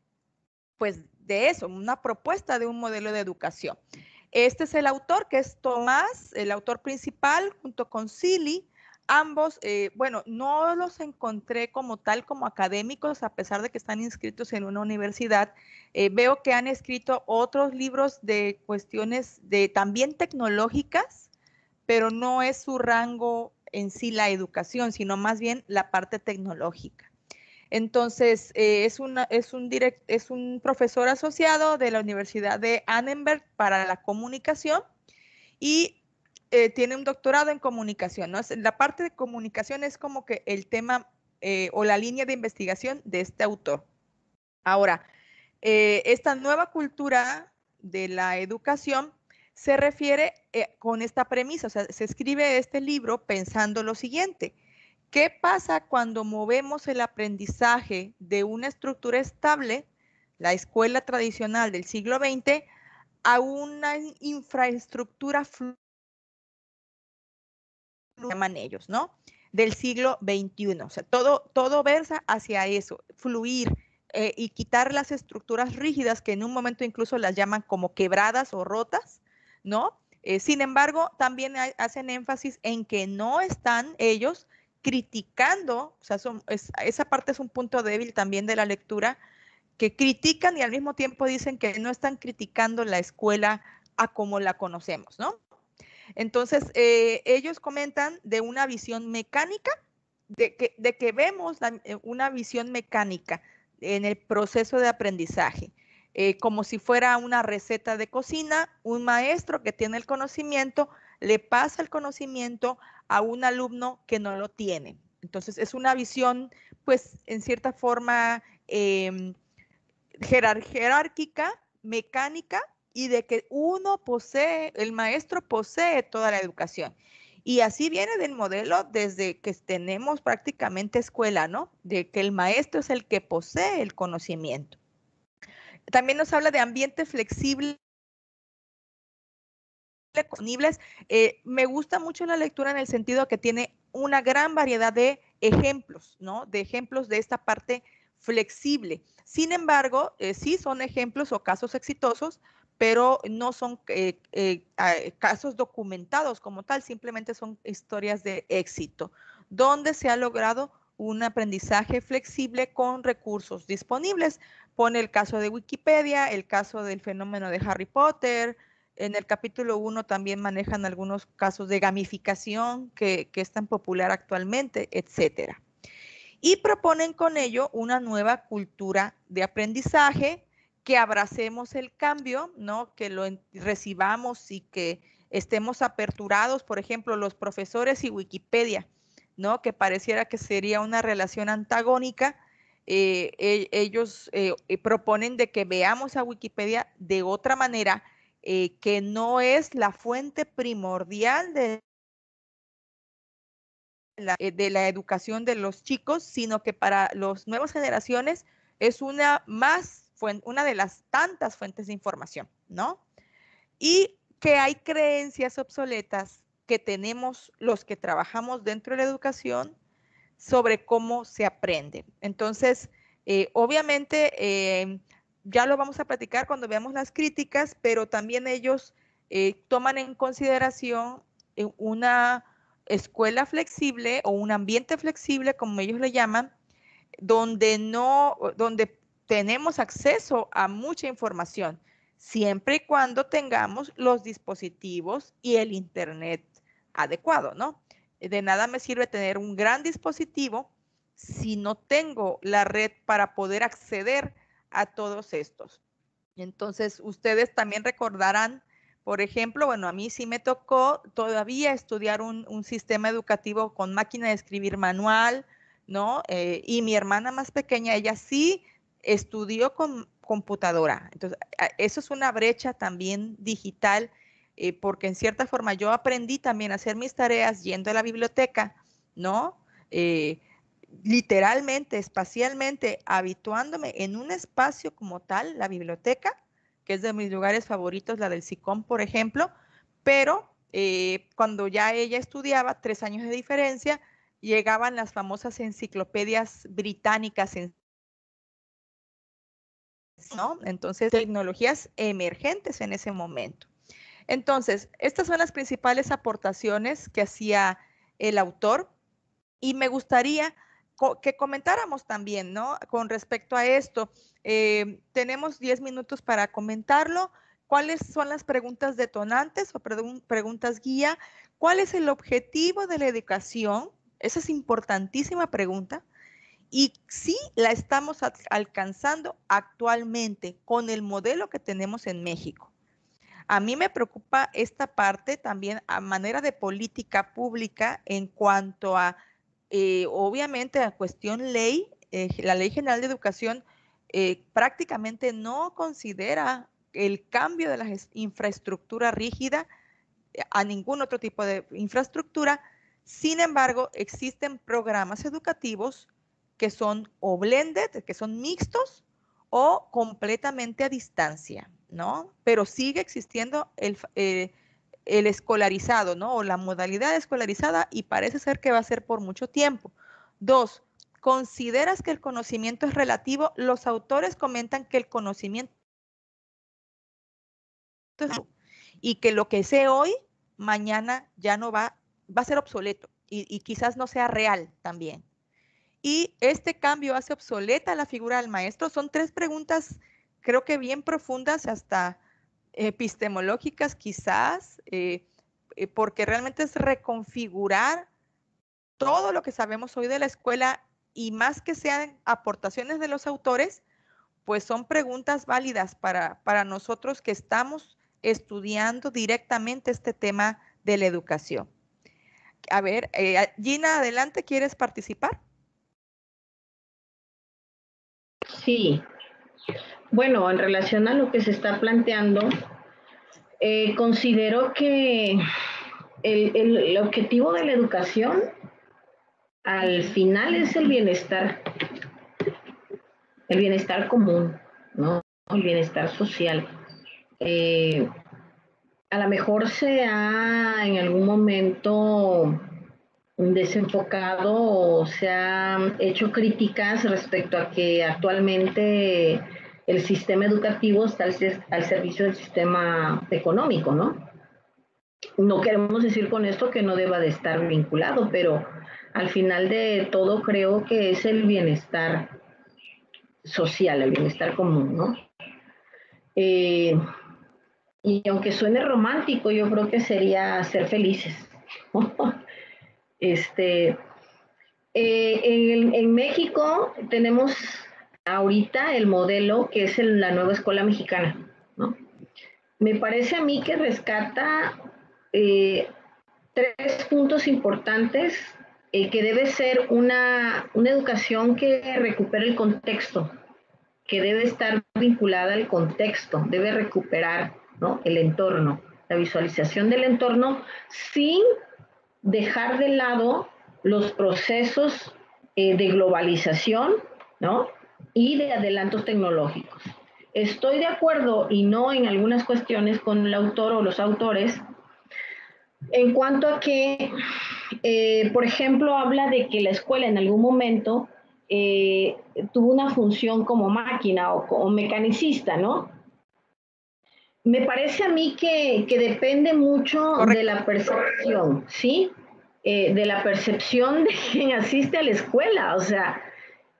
pues de eso, una propuesta de un modelo de educación. Este es el autor, que es Tomás, el autor principal, junto con Silly. Ambos, bueno, no los encontré como tal, como académicos, a pesar de que están inscritos en una universidad. Veo que han escrito otros libros de cuestiones también tecnológicas, pero no es su rango en sí la educación, sino más bien la parte tecnológica. Entonces, es un profesor asociado de la Universidad de Annenberg para la comunicación y tiene un doctorado en comunicación, ¿no? La parte de comunicación es como que el tema o la línea de investigación de este autor. Ahora, esta nueva cultura de la educación se refiere con esta premisa, o sea, se escribe este libro pensando lo siguiente: ¿qué pasa cuando movemos el aprendizaje de una estructura estable, la escuela tradicional del siglo XX, a una infraestructura fluida, llaman ellos, ¿no? Del siglo XXI? O sea, todo versa hacia eso, fluir y quitar las estructuras rígidas que en un momento incluso las llaman como quebradas o rotas, ¿no? Sin embargo, también hacen énfasis en que no están ellos criticando, o sea, esa parte es un punto débil también de la lectura, que critican y al mismo tiempo dicen que no están criticando la escuela a como la conocemos, ¿no? Entonces, ellos comentan de una visión mecánica, de que vemos una visión mecánica en el proceso de aprendizaje, como si fuera una receta de cocina. Un maestro que tiene el conocimiento le pasa el conocimiento a un alumno que no lo tiene. Entonces, es una visión, pues, en cierta forma, jerárquica, mecánica, y de que el maestro posee toda la educación. Y así viene del modelo desde que tenemos prácticamente escuela, ¿no? De que el maestro es el que posee el conocimiento. También nos habla de ambiente flexible, disponibles. Me gusta mucho la lectura en el sentido que tiene una gran variedad de ejemplos, ¿no? De ejemplos de esta parte flexible. Sin embargo, sí son ejemplos o casos exitosos, pero no son casos documentados como tal, simplemente son historias de éxito, donde se ha logrado un aprendizaje flexible con recursos disponibles. Pone el caso de Wikipedia, el caso del fenómeno de Harry Potter. En el capítulo 1 también manejan algunos casos de gamificación que es tan popular actualmente, etcétera. Y proponen con ello una nueva cultura de aprendizaje, que abracemos el cambio, ¿no? Que lo recibamos y que estemos aperturados, por ejemplo, los profesores y Wikipedia, ¿no? Que pareciera que sería una relación antagónica. Ellos proponen de que veamos a Wikipedia de otra manera, que no es la fuente primordial de la educación de los chicos, sino que para las nuevas generaciones es una de las tantas fuentes de información, ¿no? Y que hay creencias obsoletas que tenemos los que trabajamos dentro de la educación, sobre cómo se aprende. Entonces, obviamente, ya lo vamos a platicar cuando veamos las críticas, pero también ellos toman en consideración una escuela flexible o un ambiente flexible, como ellos le llaman, donde tenemos acceso a mucha información, siempre y cuando tengamos los dispositivos y el internet adecuado, ¿no? De nada me sirve tener un gran dispositivo si no tengo la red para poder acceder a todos estos. Entonces, ustedes también recordarán, por ejemplo, bueno, a mí sí me tocó todavía estudiar un sistema educativo con máquina de escribir manual, ¿no? Y mi hermana más pequeña, ella sí estudió con computadora. Entonces, eso es una brecha también digital, porque en cierta forma yo aprendí también a hacer mis tareas yendo a la biblioteca, ¿no? Literalmente, espacialmente, habituándome en un espacio como tal, la biblioteca, que es de mis lugares favoritos, la del SICOM, por ejemplo, pero cuando ya ella estudiaba, 3 años de diferencia, llegaban las famosas enciclopedias británicas, ¿no? Entonces, tecnologías emergentes en ese momento. Entonces, estas son las principales aportaciones que hacía el autor y me gustaría que comentáramos también, ¿no? Con respecto a esto, tenemos 10 minutos para comentarlo. ¿Cuáles son las preguntas detonantes o preguntas guía? ¿Cuál es el objetivo de la educación? Esa es importantísima pregunta. Y sí la estamos alcanzando actualmente con el modelo que tenemos en México. A mí me preocupa esta parte también a manera de política pública en cuanto a, obviamente, a cuestión ley, la Ley General de Educación prácticamente no considera el cambio de la infraestructura rígida a ningún otro tipo de infraestructura. Sin embargo, existen programas educativos que son o blended, que son mixtos o completamente a distancia, ¿no? Pero sigue existiendo el escolarizado, ¿no? O la modalidad escolarizada y parece ser que va a ser por mucho tiempo. 2, ¿consideras que el conocimiento es relativo? Los autores comentan que el conocimiento es y que lo que sé hoy, mañana ya no va a ser obsoleto y quizás no sea real también. Y este cambio hace obsoleta la figura del maestro. Son 3 preguntas, creo que bien profundas, hasta epistemológicas quizás, porque realmente es reconfigurar todo lo que sabemos hoy de la escuela y más que sean aportaciones de los autores, pues son preguntas válidas para nosotros que estamos estudiando directamente este tema de la educación. A ver, Gina, adelante, ¿quieres participar? Sí. Bueno, en relación a lo que se está planteando, considero que el objetivo de la educación al final es el bienestar común, ¿no? El bienestar social. A lo mejor se ha en algún momento desenfocado o se han hecho críticas respecto a que actualmente el sistema educativo está al servicio del sistema económico, ¿no? No queremos decir con esto que no deba de estar vinculado, pero al final de todo creo que es el bienestar social, el bienestar común, ¿no? Y aunque suene romántico, yo creo que sería ser felices. En México tenemos ahorita el modelo que es la nueva escuela mexicana, ¿no? Me parece a mí que rescata 3 puntos importantes, que debe ser una educación que recupere el contexto, que debe estar vinculada al contexto, debe recuperar, ¿no?, el entorno, la visualización del entorno sin dejar de lado los procesos de globalización, ¿no?, y de adelantos tecnológicos. Estoy de acuerdo y no en algunas cuestiones con el autor o los autores en cuanto a que Por ejemplo, habla de que la escuela en algún momento tuvo una función como máquina o mecanicista, ¿no? Me parece a mí que depende mucho Correcto. de la percepción, ¿sí? De la percepción de quien asiste a la escuela. O sea,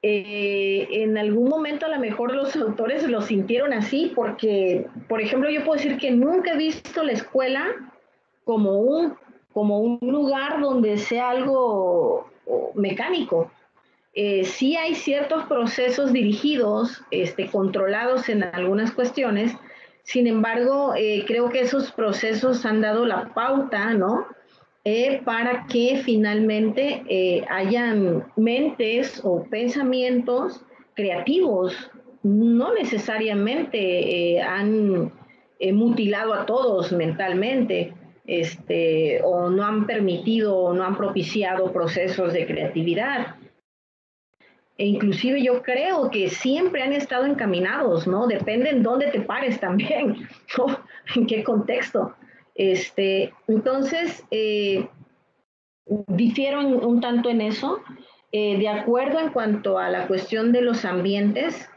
en algún momento a lo mejor los autores lo sintieron así, porque, por ejemplo, yo puedo decir que nunca he visto la escuela como un lugar donde sea algo mecánico. Sí hay ciertos procesos dirigidos, controlados en algunas cuestiones. Sin embargo, creo que esos procesos han dado la pauta, ¿no? Para que finalmente hayan mentes o pensamientos creativos. No necesariamente han mutilado a todos mentalmente, o no han permitido o no han propiciado procesos de creatividad. E inclusive yo creo que siempre han estado encaminados, ¿no? Depende en dónde te pares también, ¿no? En qué contexto. Entonces, difiero un tanto en eso. De acuerdo en cuanto a la cuestión de los ambientes,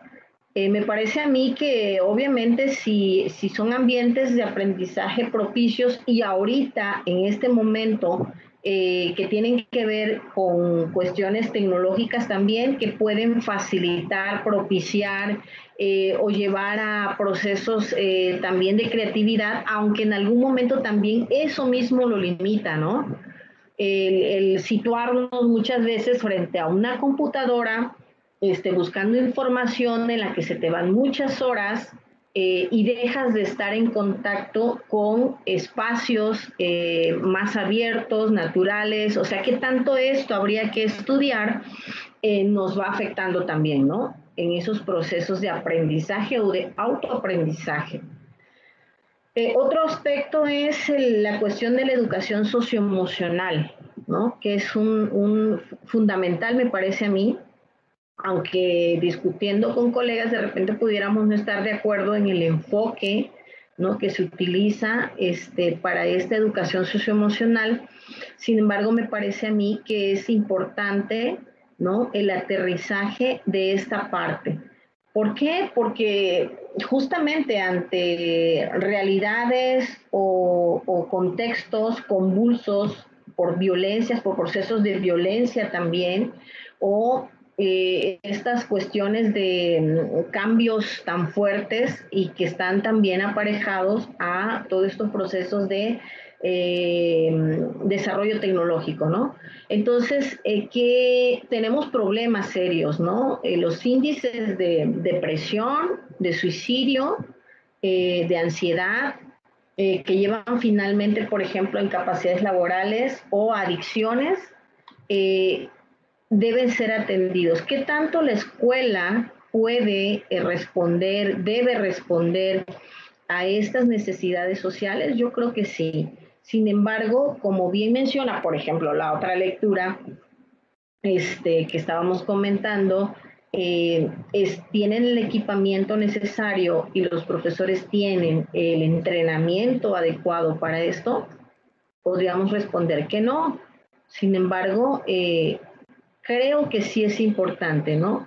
me parece a mí que obviamente si son ambientes de aprendizaje propicios y ahorita en este momento que tienen que ver con cuestiones tecnológicas también que pueden facilitar, propiciar o llevar a procesos también de creatividad, aunque en algún momento también eso mismo lo limita, ¿no? El situarnos muchas veces frente a una computadora, buscando información en la que se te van muchas horas y dejas de estar en contacto con espacios más abiertos, naturales. O sea, que tanto esto habría que estudiar nos va afectando también, ¿no? En esos procesos de aprendizaje o de autoaprendizaje. Otro aspecto es la cuestión de la educación socioemocional, ¿no? Que es un fundamental, me parece a mí, aunque discutiendo con colegas de repente pudiéramos no estar de acuerdo en el enfoque, ¿no? Que se utiliza para esta educación socioemocional. Sin embargo, me parece a mí que es importante, ¿no? El aterrizaje de esta parte. ¿Por qué? Porque justamente ante realidades o contextos convulsos por violencias, por procesos de violencia también, o estas cuestiones de cambios tan fuertes y que están también aparejados a todos estos procesos de desarrollo tecnológico, ¿no? Entonces, que tenemos problemas serios, ¿no? Los índices de depresión, de suicidio, de ansiedad, que llevan finalmente, por ejemplo, a incapacidades laborales o adicciones, deben ser atendidos. ¿Qué tanto la escuela puede responder, debe responder a estas necesidades sociales? Yo creo que sí. Sin embargo, como bien menciona, por ejemplo, la otra lectura que estábamos comentando, tienen el equipamiento necesario y los profesores tienen el entrenamiento adecuado para esto, podríamos responder que no. Sin embargo, creo que sí es importante, ¿no?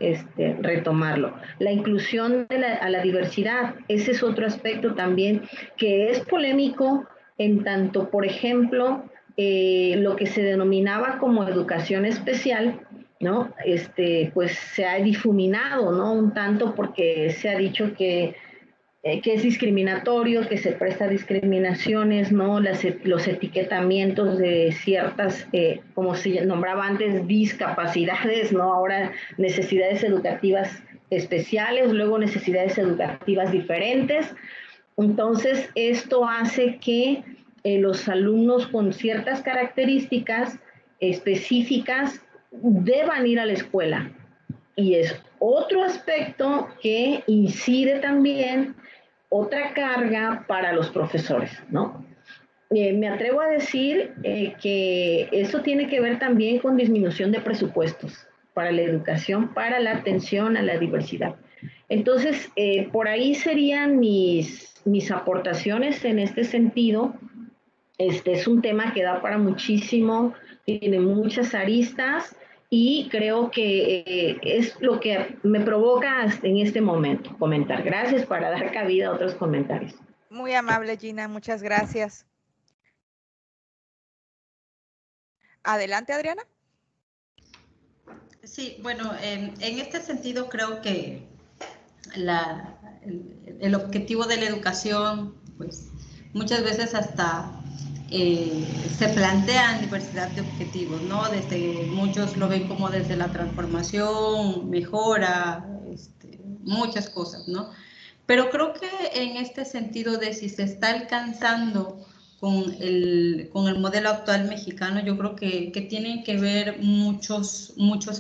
Retomarlo. La inclusión a la diversidad, ese es otro aspecto también que es polémico en tanto, por ejemplo, lo que se denominaba como educación especial, ¿no? Pues se ha difuminado, ¿no? Un tanto porque se ha dicho que es discriminatorio, que se presta a discriminaciones, ¿no? Los etiquetamientos de ciertas, como se nombraba antes, discapacidades, ¿no? Ahora necesidades educativas especiales, luego necesidades educativas diferentes. Entonces, esto hace que los alumnos con ciertas características específicas deban ir a la escuela. Y es otro aspecto que incide también otra carga para los profesores, ¿no? Me atrevo a decir que eso tiene que ver también con disminución de presupuestos para la educación, para la atención a la diversidad. Entonces, por ahí serían mis aportaciones en este sentido. Es un tema que da para muchísimo, tiene muchas aristas y creo que es lo que me provoca en este momento comentar. Gracias para dar cabida a otros comentarios. Muy amable, Gina, muchas gracias. Adelante, Adriana. Sí, bueno, en este sentido creo que el objetivo de la educación, pues muchas veces hasta se plantean diversidad de objetivos, ¿no? Desde muchos lo ven como desde la transformación, mejora, muchas cosas, ¿no? Pero creo que en este sentido de si se está alcanzando con el modelo actual mexicano, yo creo que tienen que ver muchos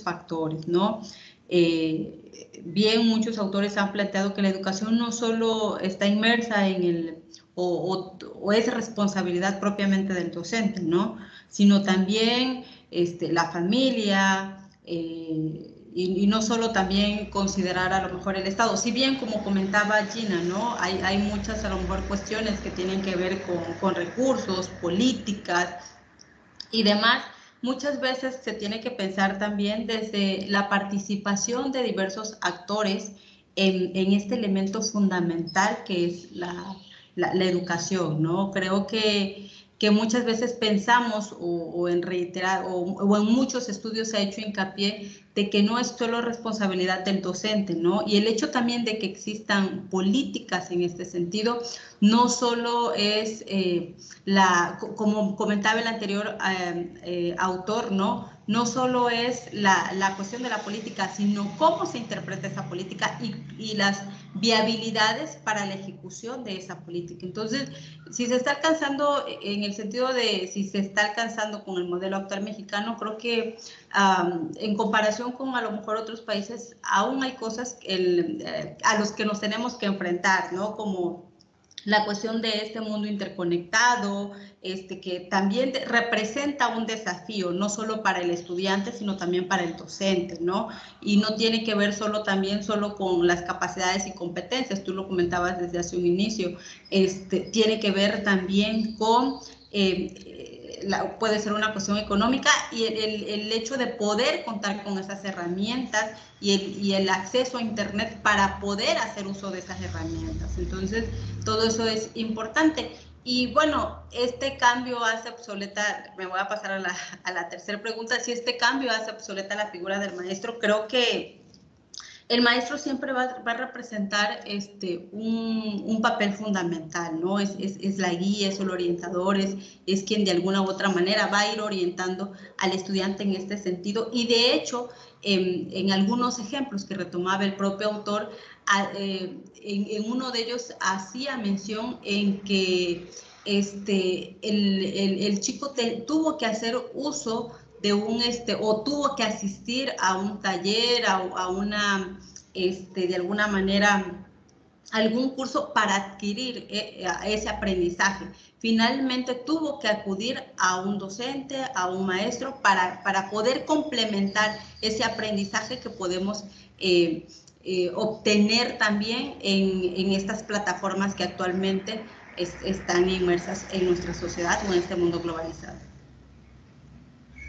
factores, ¿no? Bien, muchos autores han planteado que la educación no solo está inmersa en o es responsabilidad propiamente del docente, ¿no? Sino también la familia, y no solo también considerar a lo mejor el Estado. Si bien, como comentaba Gina, ¿no? Hay muchas a lo mejor cuestiones que tienen que ver con recursos, políticas y demás, muchas veces se tiene que pensar también desde la participación de diversos actores en este elemento fundamental que es la educación, ¿no? Creo que muchas veces pensamos o en reiterar o en muchos estudios se ha hecho hincapié de que no es solo responsabilidad del docente, ¿no? Y el hecho también de que existan políticas en este sentido, no solo es como comentaba el anterior autor, ¿no? No solo es la cuestión de la política, sino cómo se interpreta esa política y las viabilidades para la ejecución de esa política. Entonces, si se está alcanzando, en el sentido de si se está alcanzando con el modelo actual mexicano, creo que en comparación con a lo mejor otros países, aún hay cosas a los que nos tenemos que enfrentar, ¿no? Como la cuestión de este mundo interconectado, que también representa un desafío, no solo para el estudiante, sino también para el docente, ¿no? Y no tiene que ver solo con las capacidades y competencias, tú lo comentabas desde hace un inicio, tiene que ver también con... puede ser una cuestión económica y el hecho de poder contar con esas herramientas y el acceso a internet para poder hacer uso de esas herramientas. Entonces, todo eso es importante. Y bueno, este cambio hace obsoleta, me voy a pasar a la tercera pregunta, si este cambio hace obsoleta la figura del maestro, creo que el maestro siempre va a representar un papel fundamental, ¿no? Es la guía, es el orientador, es quien de alguna u otra manera va a ir orientando al estudiante en este sentido. Y de hecho, en algunos ejemplos que retomaba el propio autor, en uno de ellos hacía mención en que el chico tuvo que hacer uso de o tuvo que asistir a un taller, a una, de alguna manera, algún curso para adquirir ese aprendizaje. Finalmente tuvo que acudir a un docente, a un maestro, para poder complementar ese aprendizaje que podemos obtener también en estas plataformas que actualmente están inmersas en nuestra sociedad o en este mundo globalizado.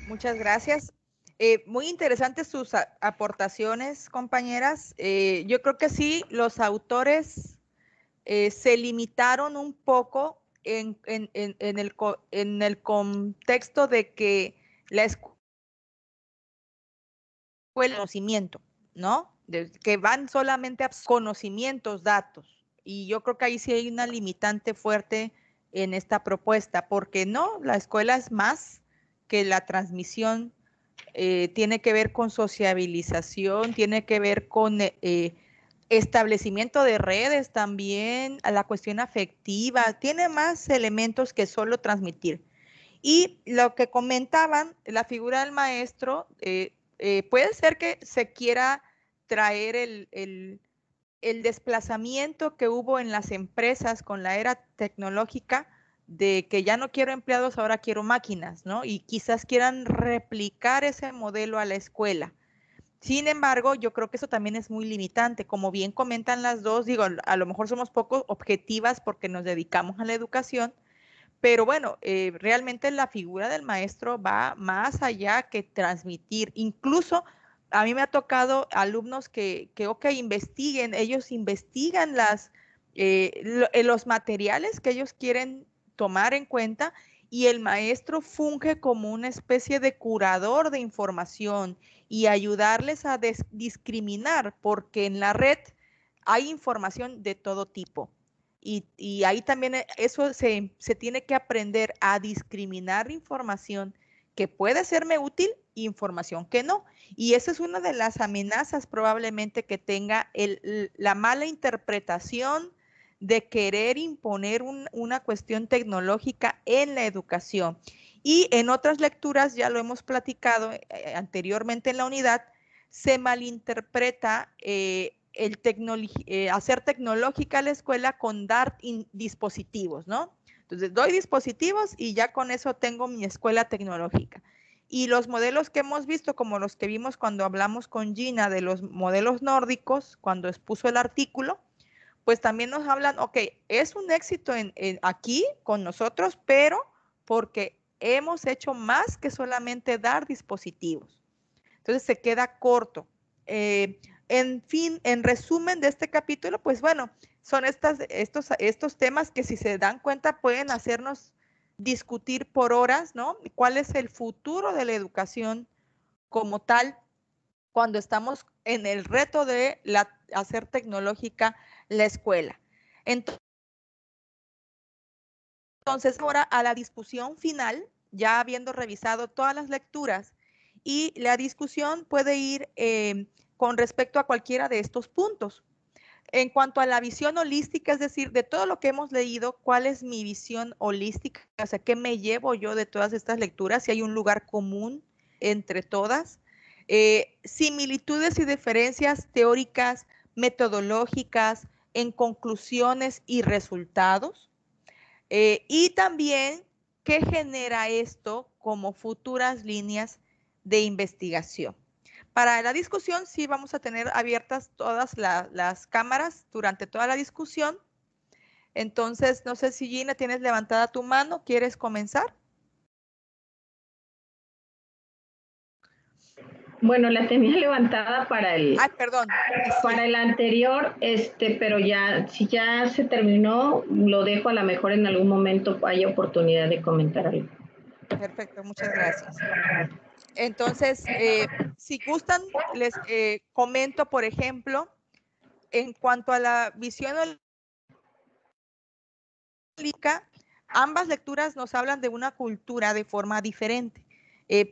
Muchas gracias. Muy interesantes sus aportaciones, compañeras. Yo creo que sí, los autores se limitaron un poco en el contexto de que la escuela es conocimiento, ¿no? Que van solamente a conocimientos, datos. Y yo creo que ahí sí hay una limitante fuerte en esta propuesta, porque no, la escuela es más que la transmisión, tiene que ver con sociabilización, tiene que ver con establecimiento de redes también, a la cuestión afectiva, tiene más elementos que solo transmitir. Y lo que comentaban, la figura del maestro, puede ser que se quiera traer el desplazamiento que hubo en las empresas con la era tecnológica, de que ya no quiero empleados, ahora quiero máquinas, ¿no? Y quizás quieran replicar ese modelo a la escuela. Sin embargo, yo creo que eso también es muy limitante. Como bien comentan las dos, digo, a lo mejor somos poco objetivas porque nos dedicamos a la educación, Pero bueno, realmente la figura del maestro va más allá que transmitir. Incluso a mí me ha tocado alumnos que investiguen, ellos investigan los materiales que ellos quieren tomar en cuenta y el maestro funge como una especie de curador de información y ayudarles a discriminar, porque en la red hay información de todo tipo. Y ahí también eso se tiene que aprender a discriminar información que puede serme útil e información que no. Y esa es una de las amenazas probablemente que tenga la mala interpretación de querer imponer una cuestión tecnológica en la educación. Y en otras lecturas, ya lo hemos platicado anteriormente en la unidad, se malinterpreta hacer tecnológica la escuela con dar dispositivos, ¿no? Entonces, doy dispositivos y ya con eso tengo mi escuela tecnológica. Y los modelos que hemos visto, como los que vimos cuando hablamos con Gina de los modelos nórdicos, cuando expuso el artículo, pues también nos hablan, ok, es un éxito aquí con nosotros, pero porque hemos hecho más que solamente dar dispositivos. Entonces se queda corto. En fin, en resumen de este capítulo, pues bueno, son estos temas que si se dan cuenta pueden hacernos discutir por horas, ¿no? ¿Cuál es el futuro de la educación como tal cuando estamos en el reto de hacer tecnológica la escuela? Entonces, ahora a la discusión final, ya habiendo revisado todas las lecturas, y la discusión puede ir con respecto a cualquiera de estos puntos. En cuanto a la visión holística, es decir, de todo lo que hemos leído, ¿cuál es mi visión holística? O sea, ¿qué me llevo yo de todas estas lecturas? Si hay un lugar común entre todas. Similitudes y diferencias teóricas, metodológicas, en conclusiones y resultados. Y también, ¿qué genera esto como futuras líneas de investigación? Para la discusión sí vamos a tener abiertas todas las cámaras durante toda la discusión. Entonces, no sé si Gina tienes levantada tu mano, ¿quieres comenzar? Bueno, la tenía levantada para el, perdón. Para el anterior, pero ya, si ya se terminó, lo dejo, a lo mejor en algún momento haya oportunidad de comentar algo. Perfecto, muchas gracias. Entonces, si gustan, les comento, por ejemplo, en cuanto a la visión holística, ambas lecturas nos hablan de una cultura de forma diferente,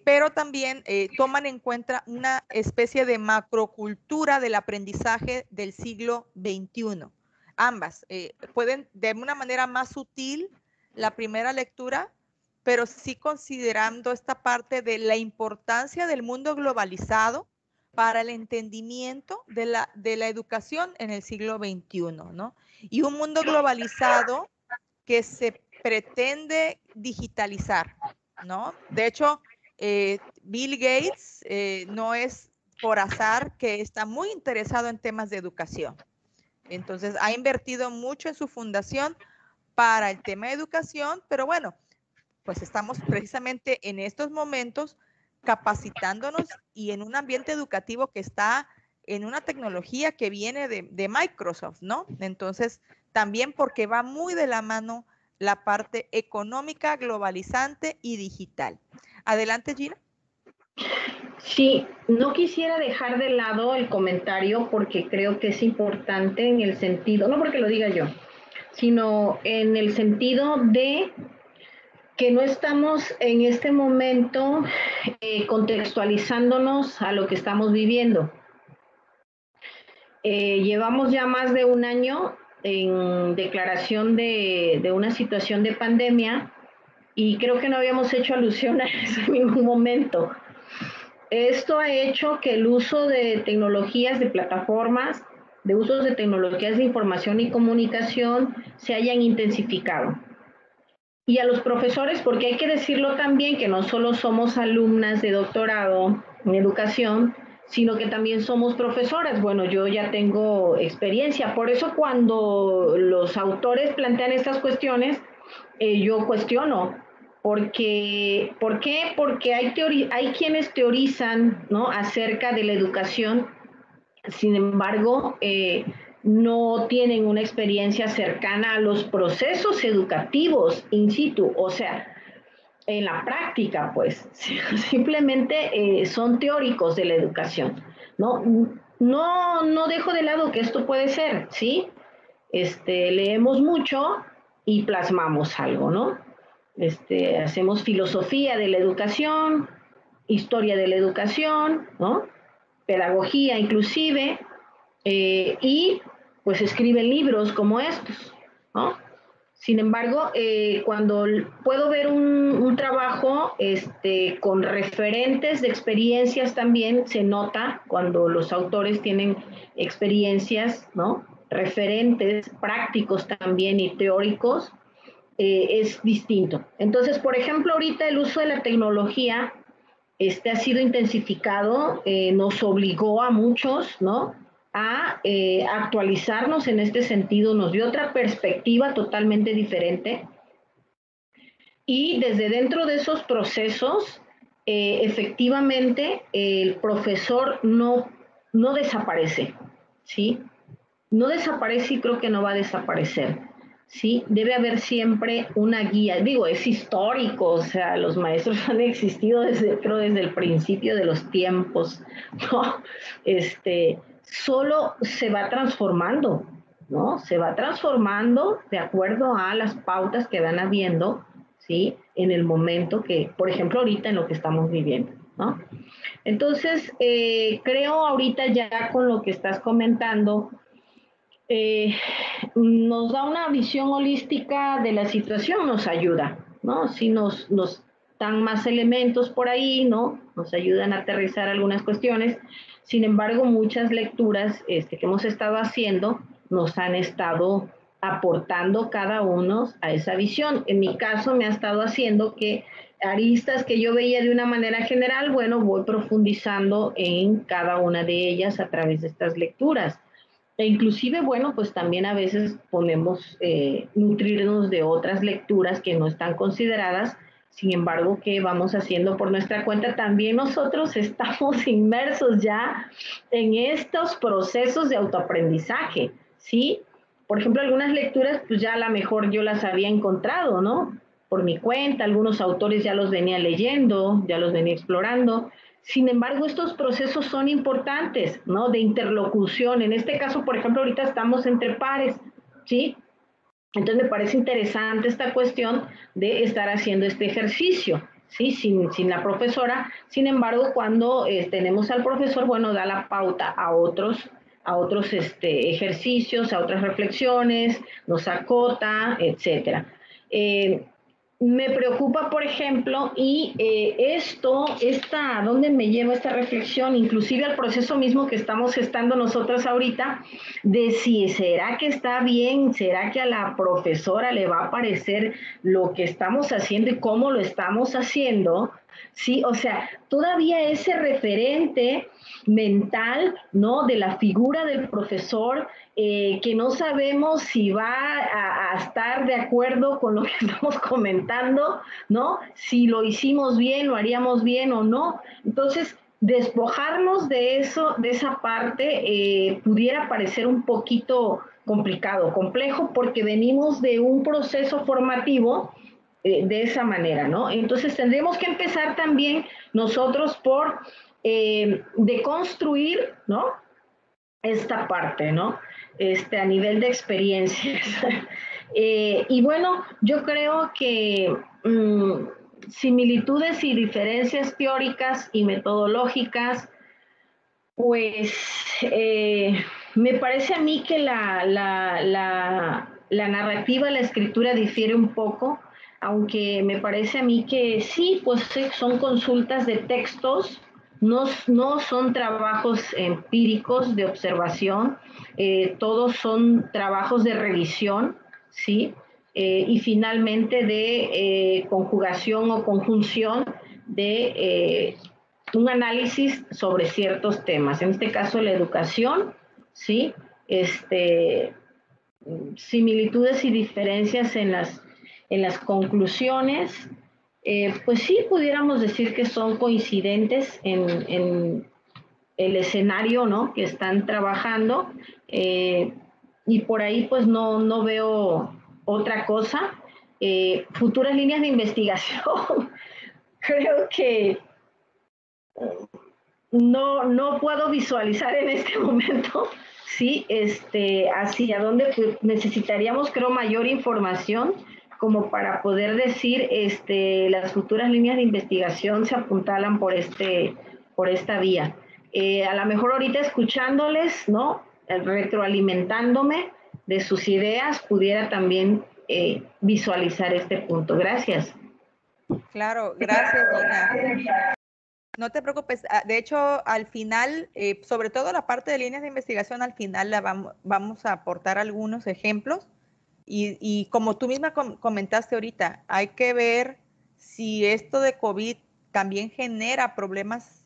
pero también toman en cuenta una especie de macrocultura del aprendizaje del siglo XXI. Ambas pueden, de una manera más sutil, la primera lectura, pero sí considerando esta parte de la importancia del mundo globalizado para el entendimiento de la educación en el siglo XXI, ¿no? Y un mundo globalizado que se pretende digitalizar, ¿no? De hecho, Bill Gates no es por azar que está muy interesado en temas de educación. Entonces, ha invertido mucho en su fundación para el tema de educación, pero bueno, pues estamos precisamente en estos momentos capacitándonos y en un ambiente educativo que está en una tecnología que viene de Microsoft, ¿no? Entonces, también porque va muy de la mano la parte económica, globalizante y digital. Adelante, Gina. Sí, no quisiera dejar de lado el comentario porque creo que es importante en el sentido, no porque lo diga yo, sino en el sentido de que no estamos en este momento contextualizándonos a lo que estamos viviendo. Llevamos ya más de un año en declaración de una situación de pandemia y creo que no habíamos hecho alusión a eso en ningún momento. Esto ha hecho que el uso de tecnologías, de plataformas, de usos de tecnologías de información y comunicación se hayan intensificado. Y a los profesores, porque hay que decirlo también que no solo somos alumnas de doctorado en educación, sino que también somos profesoras. Bueno, yo ya tengo experiencia, por eso cuando los autores plantean estas cuestiones, yo cuestiono. ¿Por qué? Porque hay quienes teorizan, ¿no?, acerca de la educación, sin embargo, no tienen una experiencia cercana a los procesos educativos in situ, o sea, en la práctica, pues, simplemente son teóricos de la educación, ¿no? No dejo de lado que esto puede ser, ¿sí? Leemos mucho y plasmamos algo, ¿no? Hacemos filosofía de la educación, historia de la educación, ¿no?, pedagogía inclusive, y pues escriben libros como estos, ¿no? Sin embargo, cuando puedo ver un trabajo con referentes de experiencias también, se nota cuando los autores tienen experiencias, ¿no?, referentes prácticos también y teóricos, es distinto. Entonces, por ejemplo, ahorita el uso de la tecnología ha sido intensificado, nos obligó a muchos, ¿no?, a actualizarnos en este sentido, nos dio otra perspectiva totalmente diferente, y desde dentro de esos procesos, efectivamente, el profesor no desaparece, ¿sí? No desaparece y creo que no va a desaparecer, ¿sí? Debe haber siempre una guía. Digo, es histórico, o sea, los maestros han existido creo desde el principio de los tiempos, ¿no? Solo se va transformando, ¿no? Se va transformando de acuerdo a las pautas que van habiendo, ¿sí?, en el momento que, por ejemplo, ahorita en lo que estamos viviendo, ¿no? Entonces, creo ahorita ya con lo que estás comentando, nos da una visión holística de la situación, nos ayuda, ¿no? Sí nos dan más elementos por ahí, ¿no? Nos ayudan a aterrizar algunas cuestiones. Sin embargo, muchas lecturas que hemos estado haciendo nos han estado aportando cada uno a esa visión. En mi caso me ha estado haciendo que aristas que yo veía de una manera general, bueno, voy profundizando en cada una de ellas a través de estas lecturas. E inclusive, bueno, pues también a veces podemos nutrirnos de otras lecturas que no están consideradas, sin embargo, que vamos haciendo por nuestra cuenta. También nosotros estamos inmersos ya en estos procesos de autoaprendizaje, ¿sí? Por ejemplo, algunas lecturas, pues ya a lo mejor yo las había encontrado, ¿no?, por mi cuenta, algunos autores ya los venía leyendo, ya los venía explorando. Sin embargo, estos procesos son importantes, ¿no?, de interlocución. En este caso, por ejemplo, ahorita estamos entre pares, ¿sí? Entonces me parece interesante esta cuestión de estar haciendo este ejercicio, ¿sí?, sin la profesora. Sin embargo, cuando tenemos al profesor, bueno, da la pauta a otros ejercicios, a otras reflexiones, nos acota, etcétera. Me preocupa, por ejemplo, y ¿a dónde me lleva esta reflexión? Inclusive al proceso mismo que estamos gestando nosotros ahorita, de si será que está bien, será que a la profesora le va a parecer lo que estamos haciendo y cómo lo estamos haciendo, ¿sí? O sea, todavía ese referente mental, ¿no?, de la figura del profesor, que no sabemos si va a estar de acuerdo con lo que estamos comentando, ¿no? Si lo hicimos bien, lo haríamos bien o no. Entonces, despojarnos de eso, de esa parte, pudiera parecer un poquito complicado, complejo, porque venimos de un proceso formativo de esa manera, ¿no? Entonces, tendríamos que empezar también nosotros por deconstruir, ¿no?, esta parte, ¿no?, a nivel de experiencias. Y bueno, yo creo que similitudes y diferencias teóricas y metodológicas, pues me parece a mí que la narrativa, la escritura difiere un poco, aunque me parece a mí que sí, pues son consultas de textos, no son trabajos empíricos de observación, todos son trabajos de revisión, ¿sí? Y finalmente de conjugación o conjunción de un análisis sobre ciertos temas, en este caso la educación, ¿sí? Similitudes y diferencias en las conclusiones, pues sí pudiéramos decir que son coincidentes en el escenario, ¿no?, que están trabajando, y por ahí pues no veo otra cosa. Futuras líneas de investigación, creo que no puedo visualizar en este momento, sí, hacia dónde pues, necesitaríamos, creo, mayor información como para poder decir, las futuras líneas de investigación se apuntalan por esta vía. A lo mejor ahorita escuchándoles, ¿no?, retroalimentándome de sus ideas, pudiera también visualizar este punto. Gracias. Claro, gracias, Gina. No te preocupes. De hecho, al final, sobre todo la parte de líneas de investigación, al final vamos a aportar algunos ejemplos. Y como tú misma comentaste ahorita, hay que ver si esto de COVID también genera problemas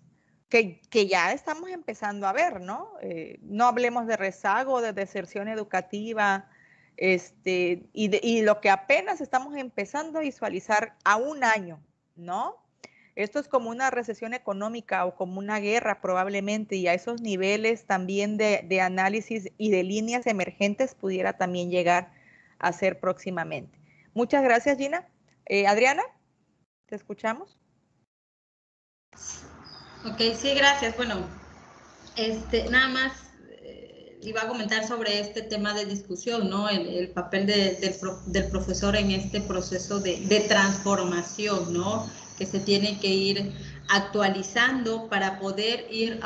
que ya estamos empezando a ver, ¿no? No hablemos de rezago, de deserción educativa, y lo que apenas estamos empezando a visualizar a un año, ¿no? Esto es como una recesión económica o como una guerra probablemente, y a esos niveles también de análisis y de líneas emergentes pudiera también llegar a ser próximamente. Muchas gracias, Gina. Adriana, ¿te escuchamos? Ok, sí, gracias. Bueno, nada más iba a comentar sobre este tema de discusión, ¿no? El papel del profesor en este proceso de transformación, ¿no?, que se tiene que ir actualizando para poder ir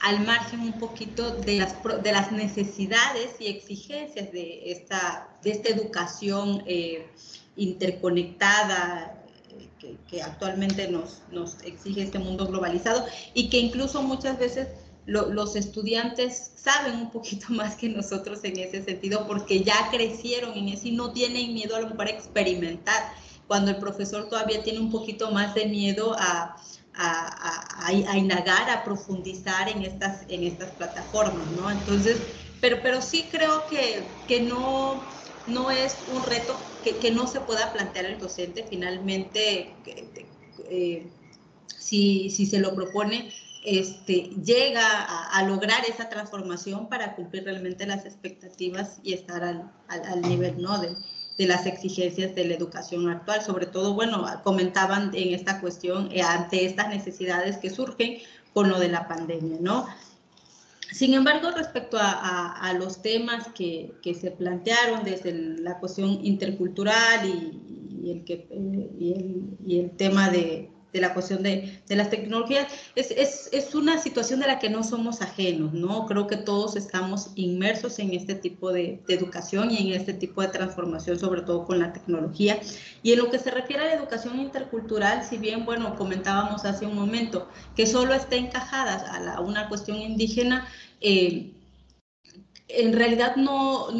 al margen un poquito de las necesidades y exigencias de esta educación interconectada que actualmente nos exige este mundo globalizado, y que incluso muchas veces los estudiantes saben un poquito más que nosotros en ese sentido, porque ya crecieron en eso y no tienen miedo a lo mejor a experimentar, cuando el profesor todavía tiene un poquito más de miedo a indagar, a profundizar en estas plataformas, ¿no? Entonces, pero sí creo que no es un reto que no se pueda plantear el docente. Finalmente, si se lo propone, llega a lograr esa transformación para cumplir realmente las expectativas y estar al nivel, ¿no?, de las exigencias de la educación actual. Sobre todo, bueno, comentaban en esta cuestión ante estas necesidades que surgen con lo de la pandemia, ¿no? Sin embargo, respecto a los temas que se plantearon desde la cuestión intercultural y el tema de la cuestión de las tecnologías, es una situación de la que no somos ajenos, ¿no? Creo que todos estamos inmersos en este tipo de educación y en este tipo de transformación, sobre todo con la tecnología. Y en lo que se refiere a la educación intercultural, si bien, bueno, comentábamos hace un momento que solo está encajada a una cuestión indígena, en realidad no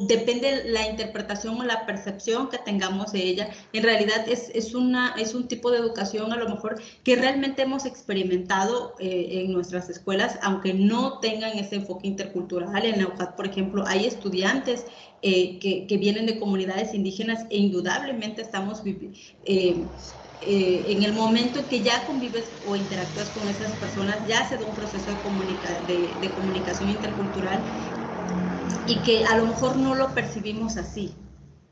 depende la interpretación o la percepción que tengamos de ella. En realidad es un tipo de educación a lo mejor que realmente hemos experimentado en nuestras escuelas, aunque no tengan ese enfoque intercultural. En la UJAT, por ejemplo, hay estudiantes que vienen de comunidades indígenas, e indudablemente estamos en el momento en que ya convives o interactúas con esas personas, ya se da un proceso de comunicación intercultural, y que a lo mejor no lo percibimos así,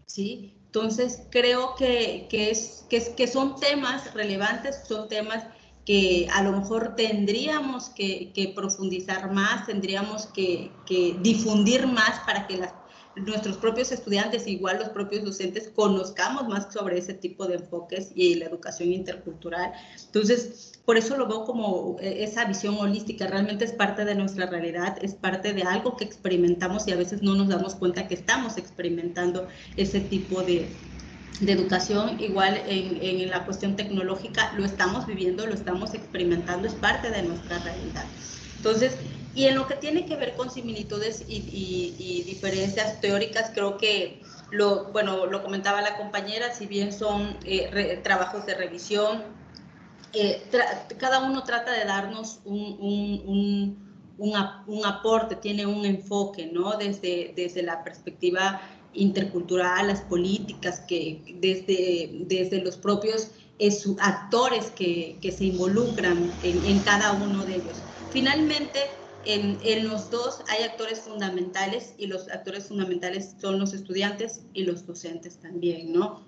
¿sí? Entonces, creo que son temas relevantes, son temas que a lo mejor tendríamos que profundizar más, tendríamos que difundir más para que nuestros propios estudiantes, igual los propios docentes, conozcamos más sobre ese tipo de enfoques y la educación intercultural. Entonces, por eso lo veo como esa visión holística. Realmente es parte de nuestra realidad, es parte de algo que experimentamos y a veces no nos damos cuenta que estamos experimentando ese tipo de educación. Igual en la cuestión tecnológica lo estamos viviendo, lo estamos experimentando, es parte de nuestra realidad. Entonces, y en lo que tiene que ver con similitudes y diferencias teóricas, creo que lo comentaba la compañera, si bien son trabajos de revisión, cada uno trata de darnos un aporte, tiene un enfoque, ¿no? Desde la perspectiva intercultural, las políticas que desde los propios actores que se involucran en cada uno de ellos. Finalmente, en los dos hay actores fundamentales, y los actores fundamentales son los estudiantes y los docentes también, ¿no?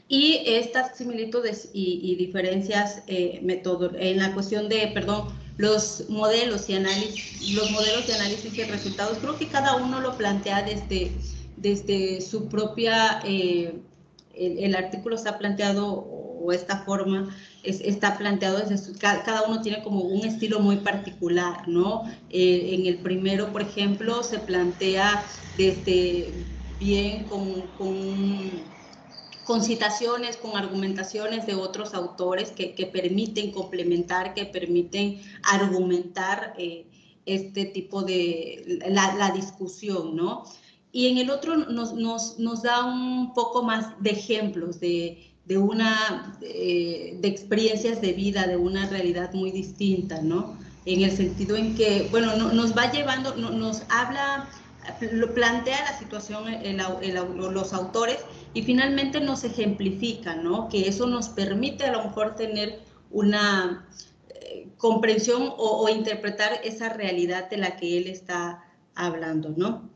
Y estas similitudes y diferencias en la cuestión de, los modelos de análisis y resultados, creo que cada uno lo plantea desde su propia, el artículo está planteado, o esta forma está planteado desde cada uno tiene como un estilo muy particular, ¿no? En el primero, por ejemplo, se plantea bien con citaciones, con argumentaciones de otros autores que permiten complementar, que permiten argumentar este tipo de la discusión, ¿no? Y en el otro nos da un poco más de ejemplos de experiencias de vida, de una realidad muy distinta, ¿no? En el sentido en que, bueno, nos va llevando, nos habla, lo plantea la situación los autores, y finalmente nos ejemplifica, ¿no? Que eso nos permite a lo mejor tener una comprensión o interpretar esa realidad de la que él está hablando, ¿no?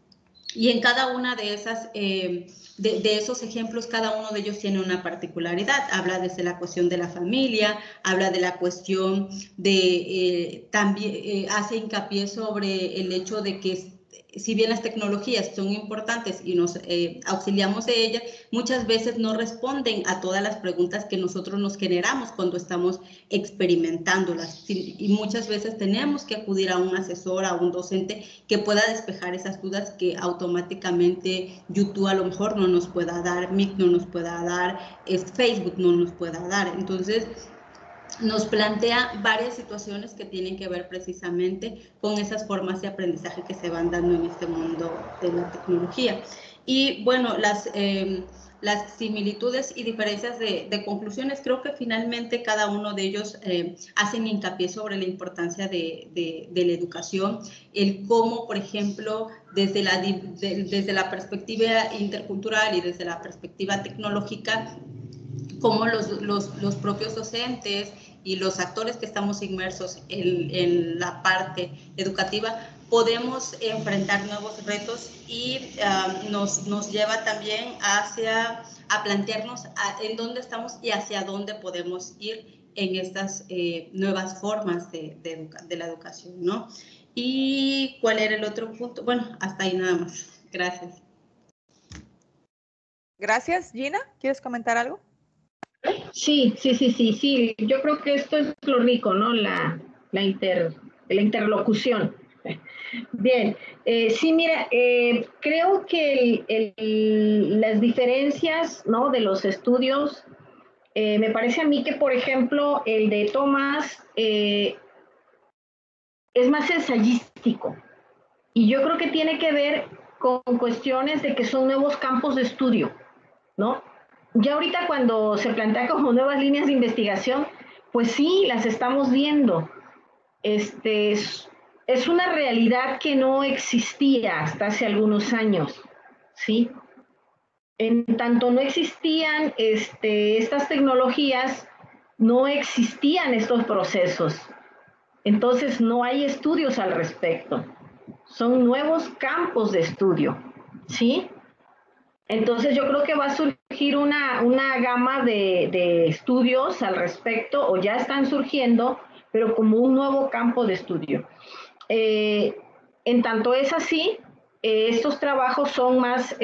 Y en cada una de esas, de esos ejemplos, cada uno de ellos tiene una particularidad. Habla desde la cuestión de la familia, habla de la cuestión de, también hace hincapié sobre el hecho de que si bien las tecnologías son importantes y nos auxiliamos de ellas, muchas veces no responden a todas las preguntas que nosotros nos generamos cuando estamos experimentándolas. Y muchas veces tenemos que acudir a un asesor, a un docente que pueda despejar esas dudas que automáticamente YouTube a lo mejor no nos pueda dar, Meet no nos pueda dar, Facebook no nos pueda dar. Entonces, nos plantea varias situaciones que tienen que ver precisamente con esas formas de aprendizaje que se van dando en este mundo de la tecnología. Y bueno, las similitudes y diferencias de conclusiones, creo que finalmente cada uno de ellos hacen hincapié sobre la importancia de la educación, el cómo, por ejemplo, desde la perspectiva intercultural y desde la perspectiva tecnológica, cómo los propios docentes y los actores que estamos inmersos en la parte educativa podemos enfrentar nuevos retos, y nos lleva también a plantearnos en dónde estamos y hacia dónde podemos ir en estas nuevas formas de la educación, ¿no? ¿Y cuál era el otro punto? Bueno, hasta ahí nada más. Gracias. Gracias. Gina, ¿quieres comentar algo? Sí. Yo creo que esto es lo rico, ¿no? La interlocución. Bien, sí, mira, creo que las diferencias, ¿no?, de los estudios, me parece a mí que, por ejemplo, el de Tomás es más ensayístico, y yo creo que tiene que ver con cuestiones de que son nuevos campos de estudio, ¿no? Ya ahorita cuando se plantea como nuevas líneas de investigación, pues sí, las estamos viendo. Es una realidad que no existía hasta hace algunos años, ¿sí? En tanto no existían estas tecnologías, no existían estos procesos. Entonces no hay estudios al respecto. Son nuevos campos de estudio, ¿sí? Entonces yo creo que va a surgir una gama de estudios al respecto, o ya están surgiendo, pero como un nuevo campo de estudio. En tanto es así, estos trabajos son más,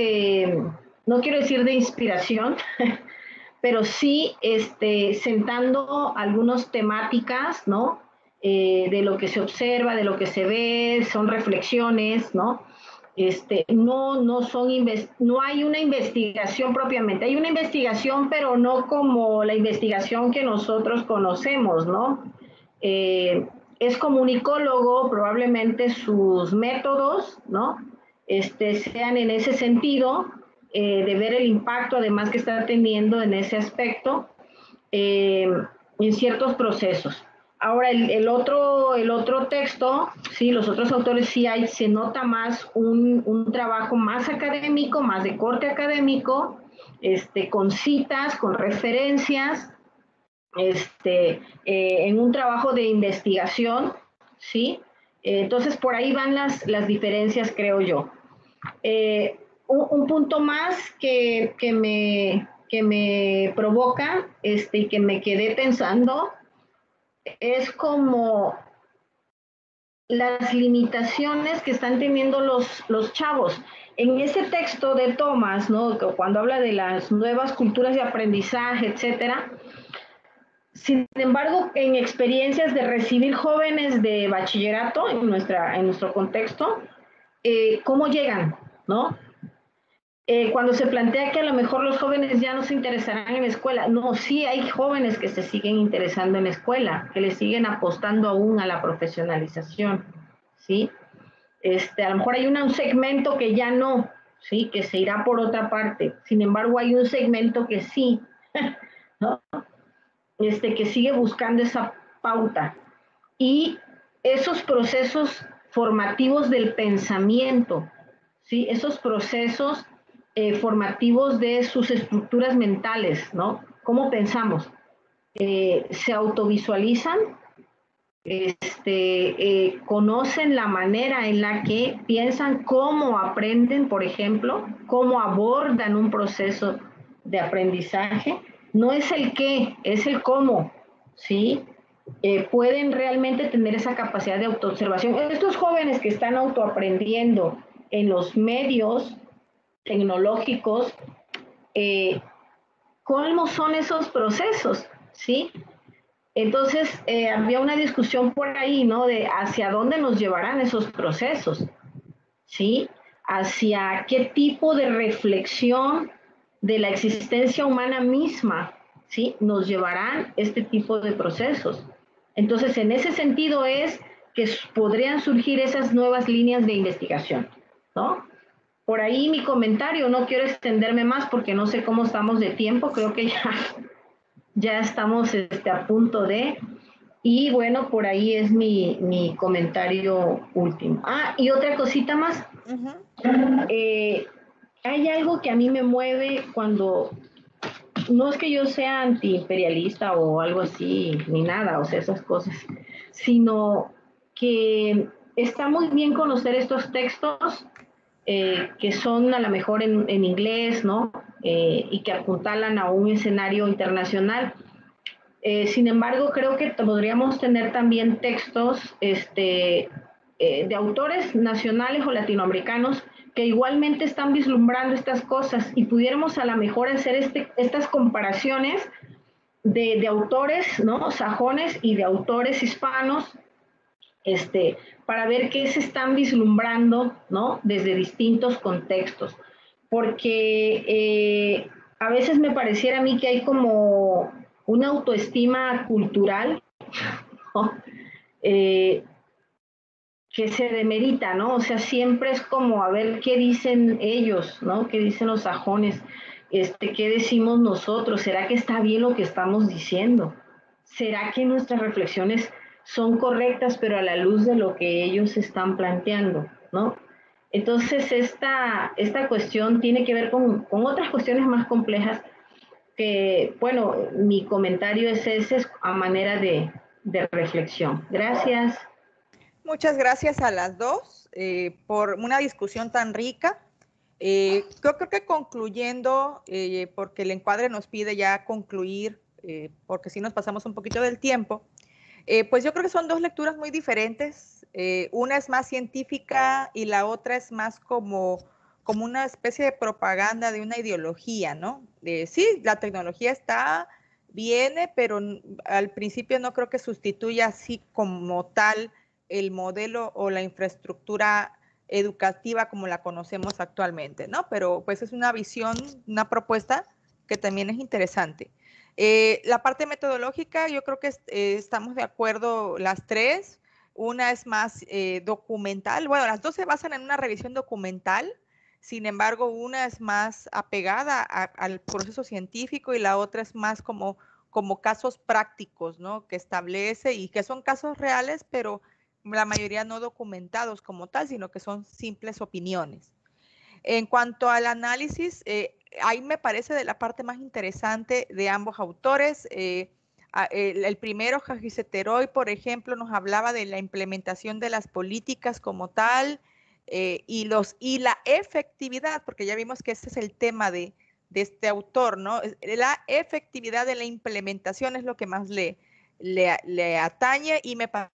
no quiero decir de inspiración, pero sí sentando algunas temáticas, ¿no? De lo que se observa, de lo que se ve, son reflexiones, ¿no? No hay una investigación propiamente, hay una investigación, pero no como la investigación que nosotros conocemos, ¿no? Es comunicólogo, probablemente sus métodos, ¿no? Sean en ese sentido, de ver el impacto además que está teniendo en ese aspecto, en ciertos procesos. Ahora, el otro cambio, el otro texto, sí, los otros autores sí se nota más un trabajo más académico, más de corte académico, con citas, con referencias, en un trabajo de investigación, ¿sí? Entonces, por ahí van las diferencias, creo yo. Un punto más que me provoca y que me quedé pensando es como las limitaciones que están teniendo los chavos. En ese texto de Thomas, ¿no? Cuando habla de las nuevas culturas de aprendizaje, etcétera, sin embargo, en experiencias de recibir jóvenes de bachillerato en nuestro contexto, ¿cómo llegan, no? Cuando se plantea que a lo mejor los jóvenes ya no se interesarán en la escuela, no, sí hay jóvenes que se siguen interesando en la escuela, que le siguen apostando aún a la profesionalización, ¿sí? A lo mejor hay un segmento que ya no, ¿sí? Que se irá por otra parte. Sin embargo, hay un segmento que sí, ¿no? Que sigue buscando esa pauta. Y esos procesos formativos del pensamiento, ¿sí? Esos procesos formativos de sus estructuras mentales, ¿no? ¿Cómo pensamos? Se autovisualizan, conocen la manera en la que piensan, cómo aprenden, por ejemplo, cómo abordan un proceso de aprendizaje. No es el qué, es el cómo, ¿sí? Pueden realmente tener esa capacidad de autoobservación. Estos jóvenes que están autoaprendiendo en los medios tecnológicos, ¿cómo son esos procesos? ¿Sí? Entonces, había una discusión por ahí, ¿no? De hacia dónde nos llevarán esos procesos, ¿sí? Hacia qué tipo de reflexión de la existencia humana misma, ¿sí? Nos llevarán este tipo de procesos. Entonces, en ese sentido es que podrían surgir esas nuevas líneas de investigación, ¿no? Por ahí mi comentario, no quiero extenderme más porque no sé cómo estamos de tiempo, creo que ya estamos a punto de, y bueno, por ahí es mi comentario último. Ah, y otra cosita más. Hay algo que a mí me mueve cuando, no es que yo sea antiimperialista o algo así, ni nada, o sea, esas cosas, sino que está muy bien conocer estos textos que son a lo mejor en inglés, ¿no? Y que apuntalan a un escenario internacional. Sin embargo, creo que podríamos tener también textos de autores nacionales o latinoamericanos que igualmente están vislumbrando estas cosas y pudiéramos a lo mejor hacer estas comparaciones de autores, ¿no? Sajones y de autores hispanos, para ver qué se están vislumbrando, ¿no? Desde distintos contextos. Porque a veces me pareciera a mí que hay como una autoestima cultural, ¿no? Que se demerita, ¿no? O sea, siempre es como a ver qué dicen ellos, ¿no? ¿Qué dicen los sajones? ¿Qué decimos nosotros? ¿Será que está bien lo que estamos diciendo? ¿Será que nuestras reflexiones son correctas, pero a la luz de lo que ellos están planteando, ¿no? Entonces, esta cuestión tiene que ver con otras cuestiones más complejas que, bueno, mi comentario es ese a manera de reflexión. Gracias. Muchas gracias a las dos por una discusión tan rica. Yo creo que concluyendo, porque el encuadre nos pide ya concluir, porque si nos pasamos un poquito del tiempo, pues yo creo que son dos lecturas muy diferentes. Una es más científica y la otra es más como una especie de propaganda de una ideología, ¿no? Sí, la tecnología viene, pero al principio no creo que sustituya así como tal el modelo o la infraestructura educativa como la conocemos actualmente, ¿no? Pero pues es una visión, una propuesta que también es interesante. La parte metodológica, yo creo que estamos de acuerdo las tres. Una es más documental. Bueno, las dos se basan en una revisión documental. Sin embargo, una es más apegada al proceso científico y la otra es más como como casos prácticos, ¿no? Que establece y que son casos reales, pero la mayoría no documentados como tal, sino que son simples opiniones. En cuanto al análisis, ahí me parece de la parte más interesante de ambos autores. El primero, Jagiseteroy, por ejemplo, nos hablaba de la implementación de las políticas como tal y la efectividad, porque ya vimos que ese es el tema de este autor, ¿no? La efectividad de la implementación es lo que más le atañe y me parece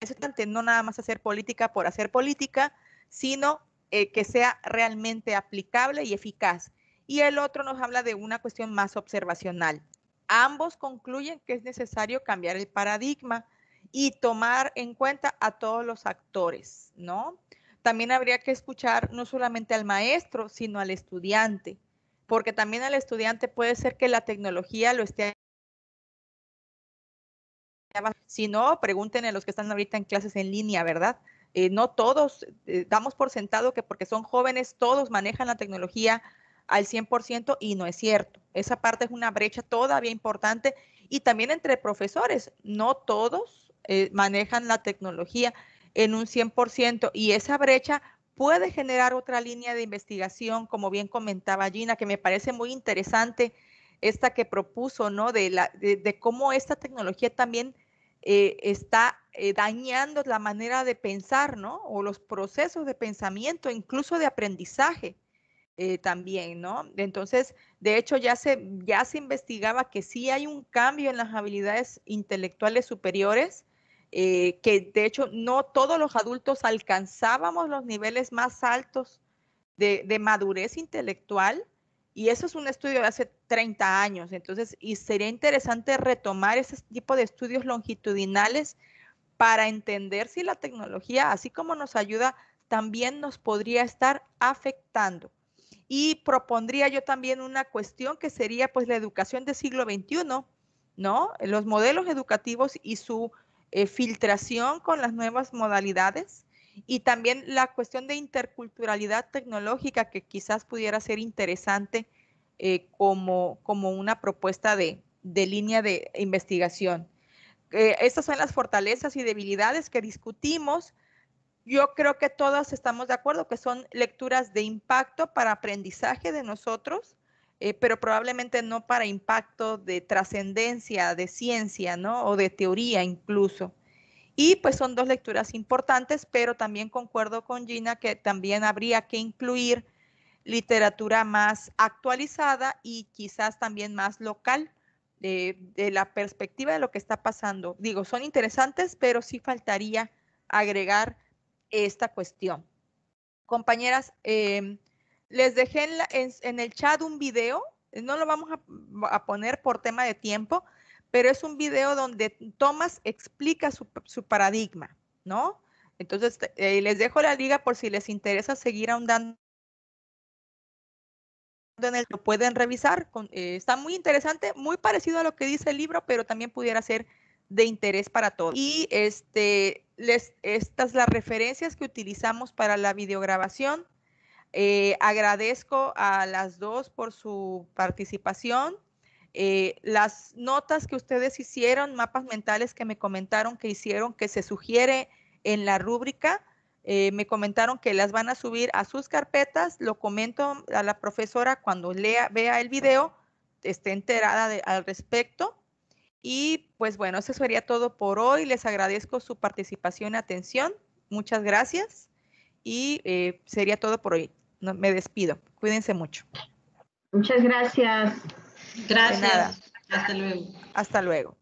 importante no nada más hacer política por hacer política, sino que sea realmente aplicable y eficaz. Y el otro nos habla de una cuestión más observacional. Ambos concluyen que es necesario cambiar el paradigma y tomar en cuenta a todos los actores, ¿no? También habría que escuchar no solamente al maestro, sino al estudiante, porque también al estudiante puede ser que la tecnología lo esté. Si no, pregúntenle a los que están ahorita en clases en línea, ¿verdad? No todos, damos por sentado que porque son jóvenes, todos manejan la tecnología al 100% y no es cierto. Esa parte es una brecha todavía importante y también entre profesores, no todos manejan la tecnología en un 100% y esa brecha puede generar otra línea de investigación, como bien comentaba Gina, que me parece muy interesante esta que propuso, ¿no? De cómo esta tecnología también está dañando la manera de pensar, ¿no? O los procesos de pensamiento, incluso de aprendizaje también, ¿no? Entonces, de hecho, ya se investigaba que sí hay un cambio en las habilidades intelectuales superiores, que de hecho no todos los adultos alcanzábamos los niveles más altos de madurez intelectual, y eso es un estudio de hace 30 años, entonces, y sería interesante retomar ese tipo de estudios longitudinales para entender si la tecnología, así como nos ayuda, también nos podría estar afectando. Y propondría yo también una cuestión que sería pues la educación del siglo XXI, ¿no? Los modelos educativos y su filtración con las nuevas modalidades y también la cuestión de interculturalidad tecnológica que quizás pudiera ser interesante como una propuesta de línea de investigación. Estas son las fortalezas y debilidades que discutimos. Yo creo que todas estamos de acuerdo que son lecturas de impacto para aprendizaje de nosotros, pero probablemente no para impacto de trascendencia, de ciencia, ¿no? O de teoría incluso. Y pues son dos lecturas importantes, pero también concuerdo con Gina que también habría que incluir literatura más actualizada y quizás también más local, de la perspectiva de lo que está pasando. Digo, son interesantes, pero sí faltaría agregar esta cuestión. Compañeras, les dejé en el chat un video, no lo vamos a poner por tema de tiempo, pero es un video donde Thomas explica su paradigma, ¿no? Entonces, les dejo la liga por si les interesa seguir ahondando en el que lo pueden revisar. Está muy interesante, muy parecido a lo que dice el libro, pero también pudiera ser de interés para todos. Y estas las referencias que utilizamos para la videograbación. Agradezco a las dos por su participación. Las notas que ustedes hicieron, mapas mentales que me comentaron que hicieron, que se sugiere en la rúbrica, me comentaron que las van a subir a sus carpetas. Lo comento a la profesora cuando vea el video, esté enterada al respecto. Y pues bueno, eso sería todo por hoy. Les agradezco su participación y atención. Muchas gracias. Y sería todo por hoy. Me despido. Cuídense mucho. Muchas gracias. Gracias. Hasta luego. Hasta luego.